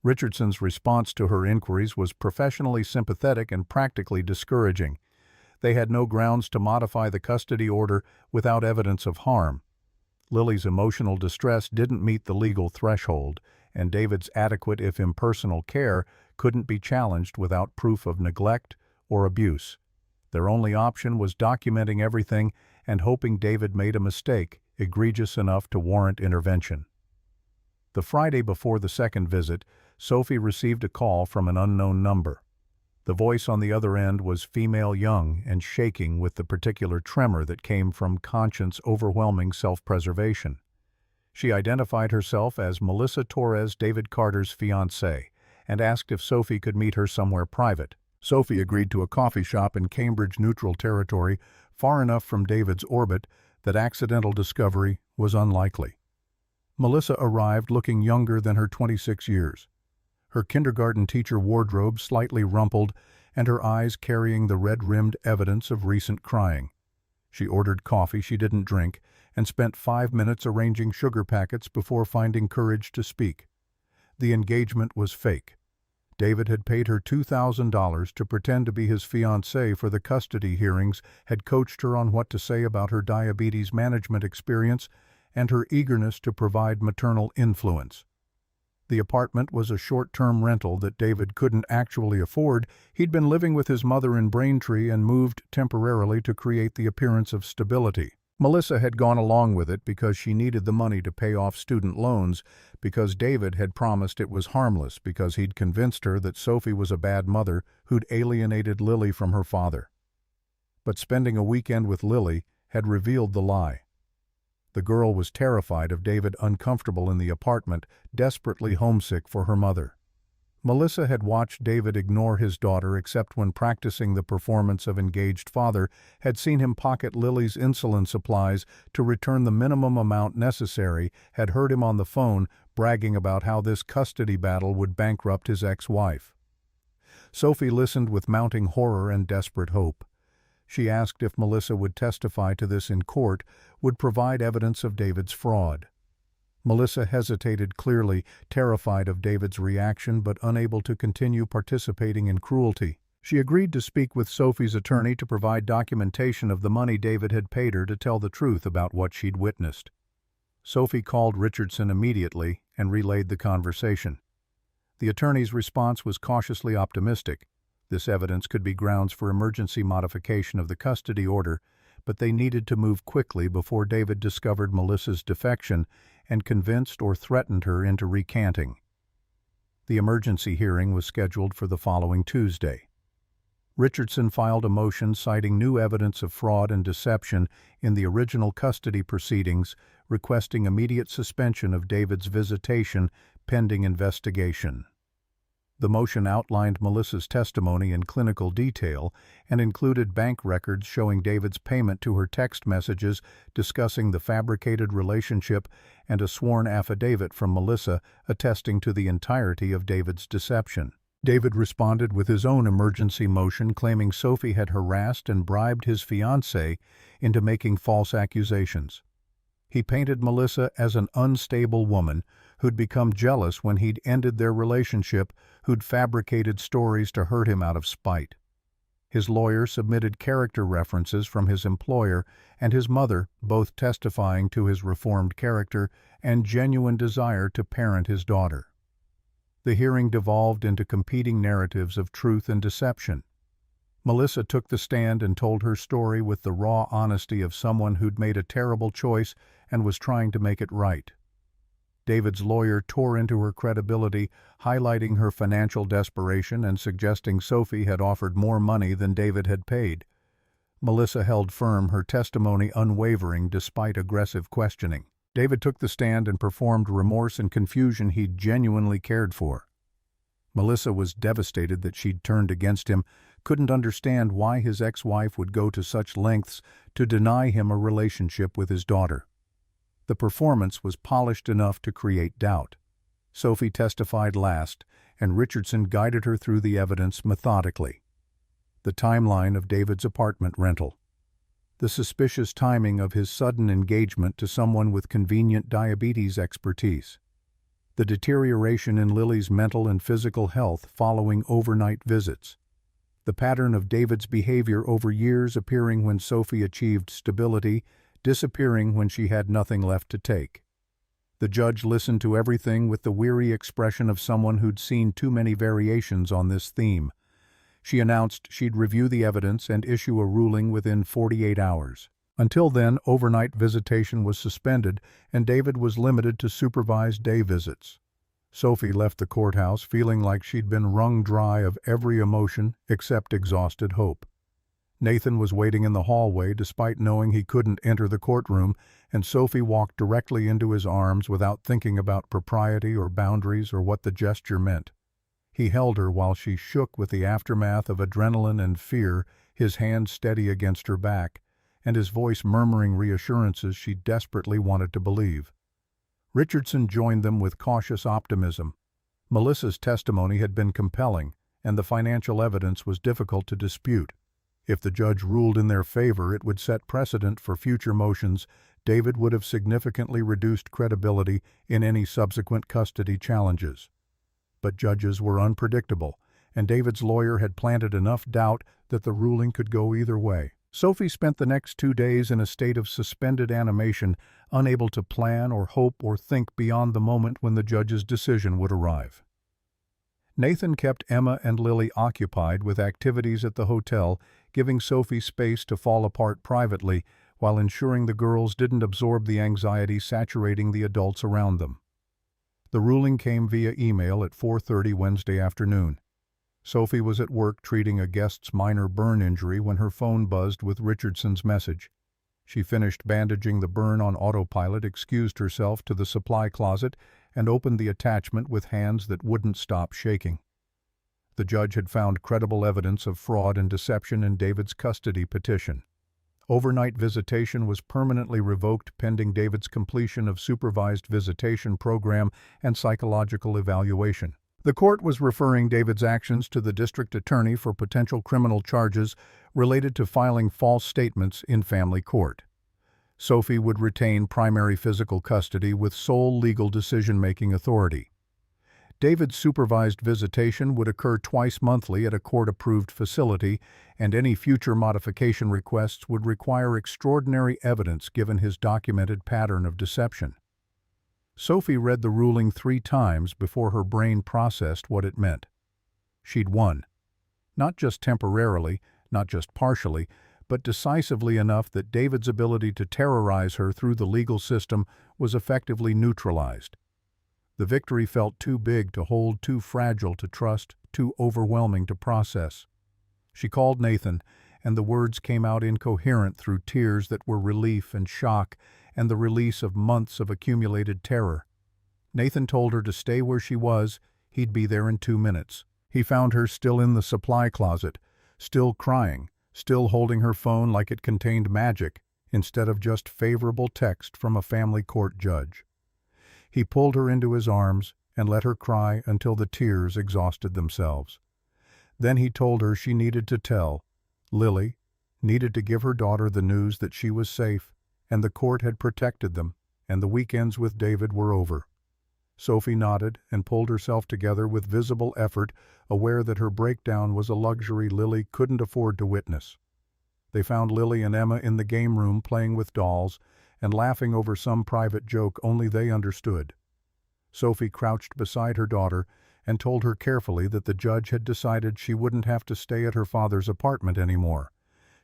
Richardson's response to her inquiries was professionally sympathetic and practically discouraging. They had no grounds to modify the custody order without evidence of harm. Lily's emotional distress didn't meet the legal threshold, and David's adequate if impersonal care couldn't be challenged without proof of neglect or abuse. Their only option was documenting everything and hoping David made a mistake egregious enough to warrant intervention. The Friday before the second visit, Sophie received a call from an unknown number. The voice on the other end was female, young and shaking with the particular tremor that came from conscience overwhelming self-preservation. She identified herself as Melissa Torres, David Carter's fiancée, and asked if Sophie could meet her somewhere private. Sophie agreed to a coffee shop in Cambridge neutral territory, far enough from David's orbit that accidental discovery was unlikely. Melissa arrived looking younger than her 26 years, her kindergarten teacher wardrobe slightly rumpled and her eyes carrying the red-rimmed evidence of recent crying. She ordered coffee she didn't drink and spent 5 minutes arranging sugar packets before finding courage to speak. The engagement was fake. David had paid her $2,000 to pretend to be his fiancée for the custody hearings, had coached her on what to say about her diabetes management experience and her eagerness to provide maternal influence. The apartment was a short-term rental that David couldn't actually afford. He'd been living with his mother in Braintree and moved temporarily to create the appearance of stability. Melissa had gone along with it because she needed the money to pay off student loans, because David had promised it was harmless, because he'd convinced her that Sophie was a bad mother who'd alienated Lily from her father. But spending a weekend with Lily had revealed the lie. The girl was terrified of David, uncomfortable in the apartment, desperately homesick for her mother. Melissa had watched David ignore his daughter except when practicing the performance of engaged father, had seen him pocket Lily's insulin supplies to return the minimum amount necessary, had heard him on the phone bragging about how this custody battle would bankrupt his ex-wife. Sophie listened with mounting horror and desperate hope. She asked if Melissa would testify to this in court, would provide evidence of David's fraud. Melissa hesitated, clearly terrified of David's reaction but unable to continue participating in cruelty. She agreed to speak with Sophie's attorney to provide documentation of the money David had paid her to tell the truth about what she'd witnessed. Sophie called Richardson immediately and relayed the conversation. The attorney's response was cautiously optimistic. This evidence could be grounds for emergency modification of the custody order, but they needed to move quickly before David discovered Melissa's defection and convinced or threatened her into recanting. The emergency hearing was scheduled for the following Tuesday. Richardson filed a motion citing new evidence of fraud and deception in the original custody proceedings, requesting immediate suspension of David's visitation pending investigation. The motion outlined Melissa's testimony in clinical detail and included bank records showing David's payment to her text messages discussing the fabricated relationship and a sworn affidavit from Melissa attesting to the entirety of David's deception. David responded with his own emergency motion claiming Sophie had harassed and bribed his fiancée into making false accusations. He painted Melissa as an unstable woman who'd become jealous when he'd ended their relationship, who'd fabricated stories to hurt him out of spite. His lawyer submitted character references from his employer and his mother, both testifying to his reformed character and genuine desire to parent his daughter. The hearing devolved into competing narratives of truth and deception. Melissa took the stand and told her story with the raw honesty of someone who'd made a terrible choice and was trying to make it right. David's lawyer tore into her credibility, highlighting her financial desperation and suggesting Sophie had offered more money than David had paid. Melissa held firm, her testimony unwavering despite aggressive questioning. David took the stand and performed remorse and confusion he'd genuinely cared for. Melissa was devastated that she'd turned against him, couldn't understand why his ex-wife would go to such lengths to deny him a relationship with his daughter. The performance was polished enough to create doubt. Sophie testified last, and Richardson guided her through the evidence methodically. The timeline of David's apartment rental. The suspicious timing of his sudden engagement to someone with convenient diabetes expertise. The deterioration in Lily's mental and physical health following overnight visits. The pattern of David's behavior over years, appearing when Sophie achieved stability, disappearing when she had nothing left to take. The judge listened to everything with the weary expression of someone who'd seen too many variations on this theme. She announced she'd review the evidence and issue a ruling within 48 hours. Until then, overnight visitation was suspended and David was limited to supervised day visits. Sophie left the courthouse feeling like she'd been wrung dry of every emotion except exhausted hope. Nathan was waiting in the hallway despite knowing he couldn't enter the courtroom, and Sophie walked directly into his arms without thinking about propriety or boundaries or what the gesture meant. He held her while she shook with the aftermath of adrenaline and fear, his hand steady against her back, and his voice murmuring reassurances she desperately wanted to believe. Richardson joined them with cautious optimism. Melissa's testimony had been compelling, and the financial evidence was difficult to dispute. If the judge ruled in their favor, it would set precedent for future motions. David would have significantly reduced credibility in any subsequent custody challenges. But judges were unpredictable, and David's lawyer had planted enough doubt that the ruling could go either way. Sophie spent the next 2 days in a state of suspended animation, unable to plan or hope or think beyond the moment when the judge's decision would arrive. Nathan kept Emma and Lily occupied with activities at the hotel, giving Sophie space to fall apart privately while ensuring the girls didn't absorb the anxiety saturating the adults around them. The ruling came via email at 4:30 Wednesday afternoon. Sophie was at work treating a guest's minor burn injury when her phone buzzed with Richardson's message. She finished bandaging the burn on autopilot, excused herself to the supply closet, and opened the attachment with hands that wouldn't stop shaking. The judge had found credible evidence of fraud and deception in David's custody petition. Overnight visitation was permanently revoked pending David's completion of supervised visitation program and psychological evaluation. The court was referring David's actions to the district attorney for potential criminal charges related to filing false statements in family court. Sophie would retain primary physical custody with sole legal decision-making authority. David's supervised visitation would occur twice monthly at a court-approved facility, and any future modification requests would require extraordinary evidence given his documented pattern of deception. Sophie read the ruling 3 times before her brain processed what it meant. She'd won. Not just temporarily, not just partially, but decisively enough that David's ability to terrorize her through the legal system was effectively neutralized. The victory felt too big to hold, too fragile to trust, too overwhelming to process. She called Nathan, and the words came out incoherent through tears that were relief and shock and the release of months of accumulated terror. Nathan told her to stay where she was. He'd be there in 2 minutes. He found her still in the supply closet, still crying, still holding her phone like it contained magic instead of just favorable text from a family court judge. He pulled her into his arms and let her cry until the tears exhausted themselves. Then he told her she needed to tell. Lily needed to give her daughter the news that she was safe, and the court had protected them, and the weekends with David were over. Sophie nodded and pulled herself together with visible effort, aware that her breakdown was a luxury Lily couldn't afford to witness. They found Lily and Emma in the game room playing with dolls and laughing over some private joke only they understood. Sophie crouched beside her daughter and told her carefully that the judge had decided she wouldn't have to stay at her father's apartment anymore.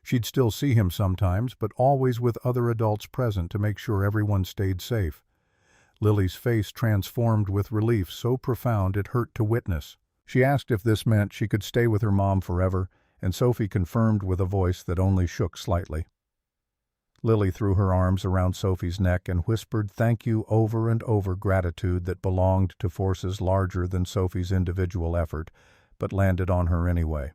She'd still see him sometimes, but always with other adults present to make sure everyone stayed safe. Lily's face transformed with relief so profound it hurt to witness. She asked if this meant she could stay with her mom forever, and Sophie confirmed with a voice that only shook slightly. Lily threw her arms around Sophie's neck and whispered thank you over and over, gratitude that belonged to forces larger than Sophie's individual effort, but landed on her anyway.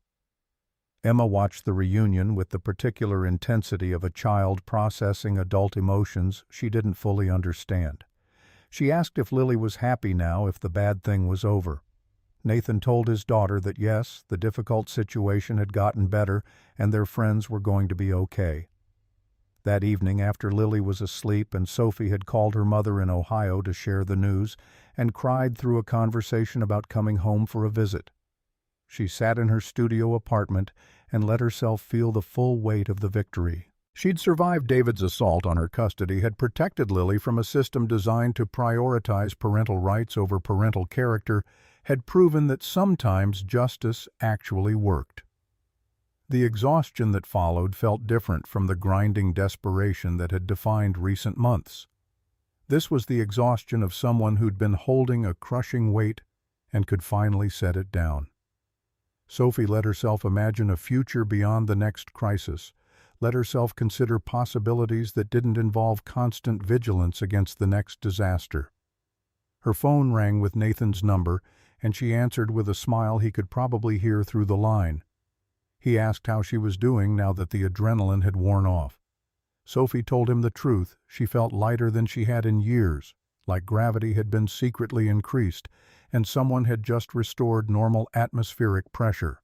Emma watched the reunion with the particular intensity of a child processing adult emotions she didn't fully understand. She asked if Lily was happy now, if the bad thing was over. Nathan told his daughter that yes, the difficult situation had gotten better and their friends were going to be okay. That evening, after Lily was asleep and Sophie had called her mother in Ohio to share the news and cried through a conversation about coming home for a visit. She sat in her studio apartment and let herself feel the full weight of the victory. She'd survived David's assault on her custody, had protected Lily from a system designed to prioritize parental rights over parental character, had proven that sometimes justice actually worked. The exhaustion that followed felt different from the grinding desperation that had defined recent months. This was the exhaustion of someone who'd been holding a crushing weight and could finally set it down. Sophie let herself imagine a future beyond the next crisis, let herself consider possibilities that didn't involve constant vigilance against the next disaster. Her phone rang with Nathan's number, and she answered with a smile he could probably hear through the line. He asked how she was doing now that the adrenaline had worn off. Sophie told him the truth. She felt lighter than she had in years, like gravity had been secretly increased, and someone had just restored normal atmospheric pressure.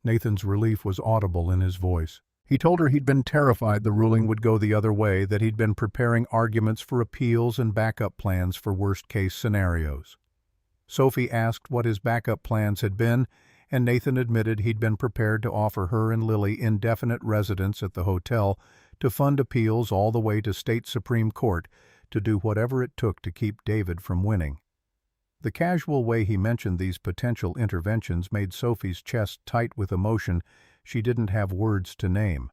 Nathan's relief was audible in his voice. He told her he'd been terrified the ruling would go the other way, that he'd been preparing arguments for appeals and backup plans for worst-case scenarios. Sophie asked what his backup plans had been, and Nathan admitted he'd been prepared to offer her and Lily indefinite residence at the hotel, to fund appeals all the way to state Supreme Court, to do whatever it took to keep David from winning. The casual way he mentioned these potential interventions made Sophie's chest tight with emotion she didn't have words to name.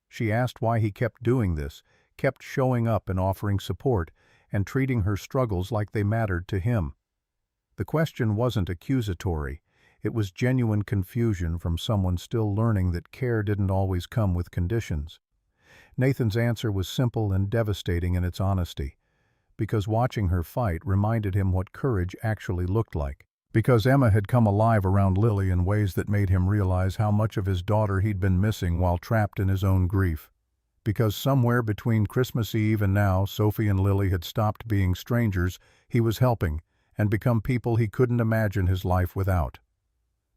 She asked why he kept doing this, kept showing up and offering support, and treating her struggles like they mattered to him. The question wasn't accusatory. It was genuine confusion from someone still learning that care didn't always come with conditions. Nathan's answer was simple and devastating in its honesty. Because watching her fight reminded him what courage actually looked like. Because Emma had come alive around Lily in ways that made him realize how much of his daughter he'd been missing while trapped in his own grief. Because somewhere between Christmas Eve and now, Sophie and Lily had stopped being strangers, he was helping, and become people he couldn't imagine his life without.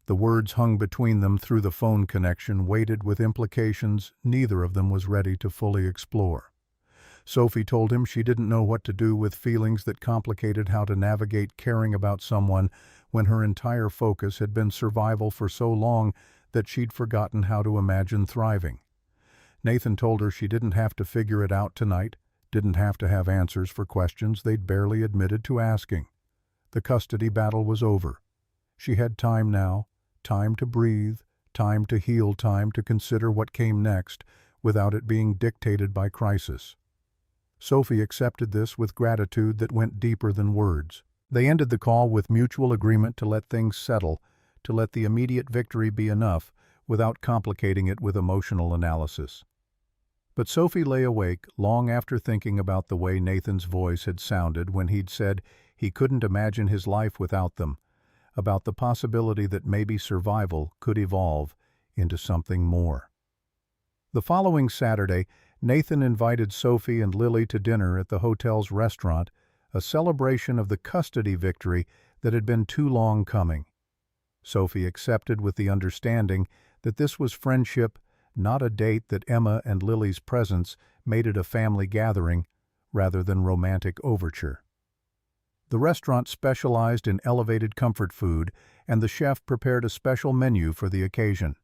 The words hung between them through the phone connection, weighted with implications neither of them was ready to fully explore. Sophie told him she didn't know what to do with feelings that complicated how to navigate caring about someone when her entire focus had been survival for so long that she'd forgotten how to imagine thriving. Nathan told her she didn't have to figure it out tonight, didn't have to have answers for questions they'd barely admitted to asking. The custody battle was over. She had time now, time to breathe, time to heal, time to consider what came next without it being dictated by crisis. Sophie accepted this with gratitude that went deeper than words. They ended the call with mutual agreement to let things settle, to let the immediate victory be enough, without complicating it with emotional analysis. But Sophie lay awake long after thinking about the way Nathan's voice had sounded when he'd said he couldn't imagine his life without them, about the possibility that maybe survival could evolve into something more. The following Saturday, Nathan invited Sophie and Lily to dinner at the hotel's restaurant, a celebration of the custody victory that had been too long coming. Sophie accepted with the understanding that this was friendship, not a date, that Emma and Lily's presence made it a family gathering rather than romantic overture. The restaurant specialized in elevated comfort food, and the chef prepared a special menu for the occasion.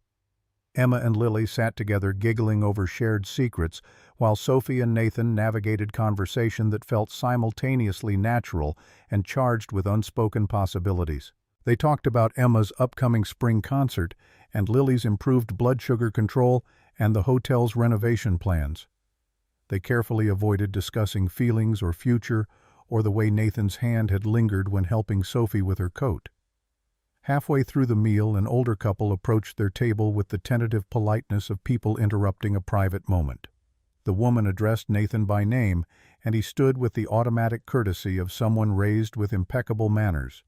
Emma and Lily sat together giggling over shared secrets, while Sophie and Nathan navigated conversation that felt simultaneously natural and charged with unspoken possibilities. They talked about Emma's upcoming spring concert and Lily's improved blood sugar control and the hotel's renovation plans. They carefully avoided discussing feelings or future, or the way Nathan's hand had lingered when helping Sophie with her coat. Halfway through the meal, an older couple approached their table with the tentative politeness of people interrupting a private moment. The woman addressed Nathan by name, and he stood with the automatic courtesy of someone raised with impeccable manners.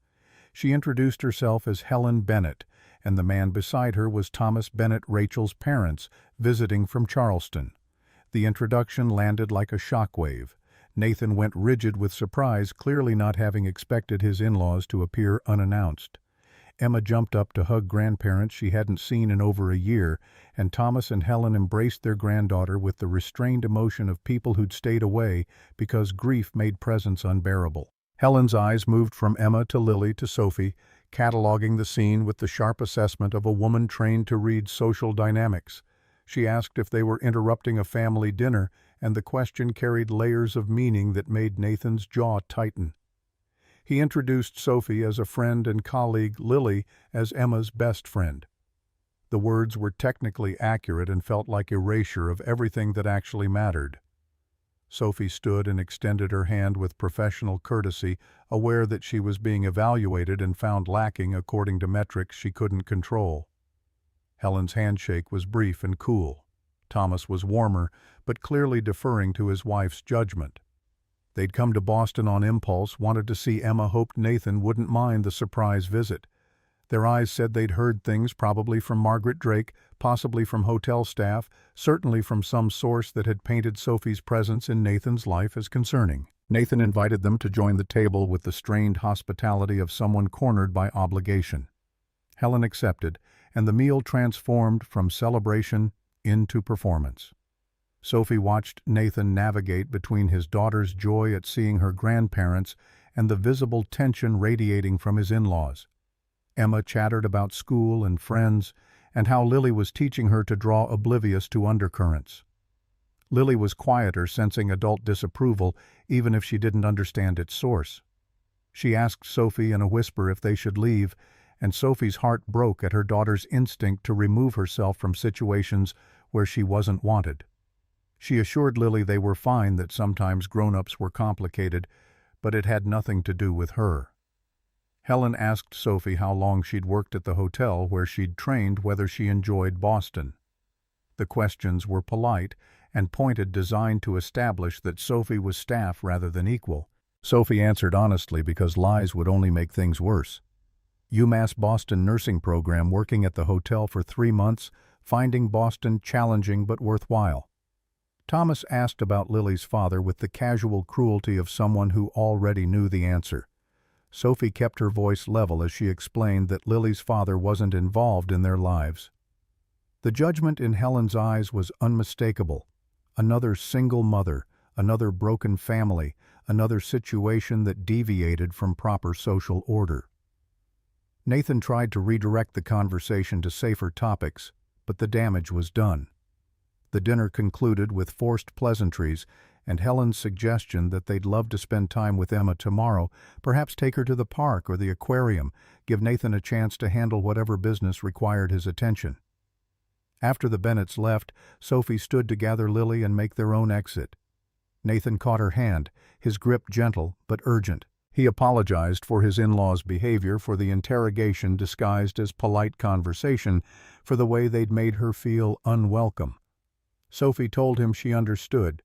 She introduced herself as Helen Bennett, and the man beside her was Thomas Bennett, Rachel's parents, visiting from Charleston. The introduction landed like a shockwave. Nathan went rigid with surprise, clearly not having expected his in-laws to appear unannounced. Emma jumped up to hug grandparents she hadn't seen in over a year, and Thomas and Helen embraced their granddaughter with the restrained emotion of people who'd stayed away because grief made presence unbearable. Helen's eyes moved from Emma to Lily to Sophie, cataloging the scene with the sharp assessment of a woman trained to read social dynamics. She asked if they were interrupting a family dinner, and the question carried layers of meaning that made Nathan's jaw tighten. He introduced Sophie as a friend and colleague, Lily as Emma's best friend. The words were technically accurate and felt like erasure of everything that actually mattered. Sophie stood and extended her hand with professional courtesy, aware that she was being evaluated and found lacking according to metrics she couldn't control. Helen's handshake was brief and cool. Thomas was warmer, but clearly deferring to his wife's judgment. They'd come to Boston on impulse, wanted to see Emma, hoped Nathan wouldn't mind the surprise visit. Their eyes said they'd heard things, probably from Margaret Drake, possibly from hotel staff, certainly from some source that had painted Sophie's presence in Nathan's life as concerning. Nathan invited them to join the table with the strained hospitality of someone cornered by obligation. Helen accepted, and the meal transformed from celebration into performance. Sophie watched Nathan navigate between his daughter's joy at seeing her grandparents and the visible tension radiating from his in-laws. Emma chattered about school and friends, and how Lily was teaching her to draw oblivious to undercurrents. Lily was quieter, sensing adult disapproval, even if she didn't understand its source. She asked Sophie in a whisper if they should leave, and Sophie's heart broke at her daughter's instinct to remove herself from situations where she wasn't wanted. She assured Lily they were fine, that sometimes grown-ups were complicated, but it had nothing to do with her. Helen asked Sophie how long she'd worked at the hotel where she'd trained, whether she enjoyed Boston. The questions were polite and pointed, designed to establish that Sophie was staff rather than equal. Sophie answered honestly because lies would only make things worse. UMass Boston nursing program, working at the hotel for 3 months, finding Boston challenging but worthwhile. Thomas asked about Lily's father with the casual cruelty of someone who already knew the answer. Sophie kept her voice level as she explained that Lily's father wasn't involved in their lives. The judgment in Helen's eyes was unmistakable. Another single mother, another broken family, another situation that deviated from proper social order. Nathan tried to redirect the conversation to safer topics, but the damage was done. The dinner concluded with forced pleasantries and Helen's suggestion that they'd love to spend time with Emma tomorrow, perhaps take her to the park or the aquarium, give Nathan a chance to handle whatever business required his attention. After the Bennetts left, Sophie stood to gather Lily and make their own exit. Nathan caught her hand, his grip gentle but urgent. He apologized for his in-laws' behavior, for the interrogation disguised as polite conversation, for the way they'd made her feel unwelcome. Sophie told him she understood.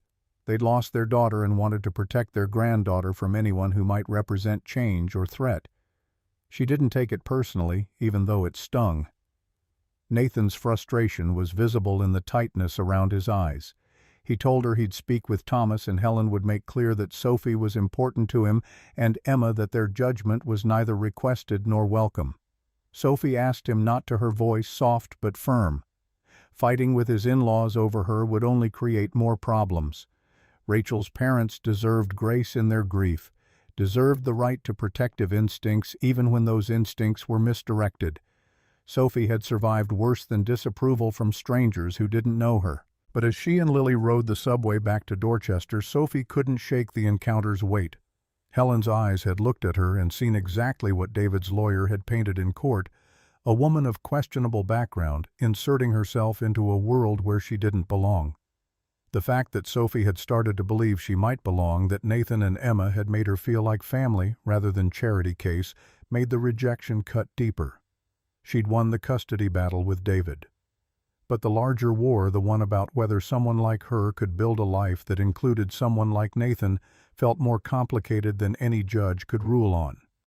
They'd lost their daughter and wanted to protect their granddaughter from anyone who might represent change or threat. She didn't take it personally, even though it stung. Nathan's frustration was visible in the tightness around his eyes. He told her he'd speak with Thomas and Helen would make clear that Sophie was important to him and Emma, that their judgment was neither requested nor welcome. Sophie asked him not to, her voice soft but firm. Fighting with his in-laws over her would only create more problems. Rachel's parents deserved grace in their grief, deserved the right to protective instincts even when those instincts were misdirected. Sophie had survived worse than disapproval from strangers who didn't know her. But as she and Lily rode the subway back to Dorchester, Sophie couldn't shake the encounter's weight. Helen's eyes had looked at her and seen exactly what David's lawyer had painted in court, a woman of questionable background, inserting herself into a world where she didn't belong. The fact that Sophie had started to believe she might belong, that Nathan and Emma had made her feel like family rather than charity case, made the rejection cut deeper. She'd won the custody battle with David. But the larger war, the one about whether someone like her could build a life that included someone like Nathan, felt more complicated than any judge could rule on.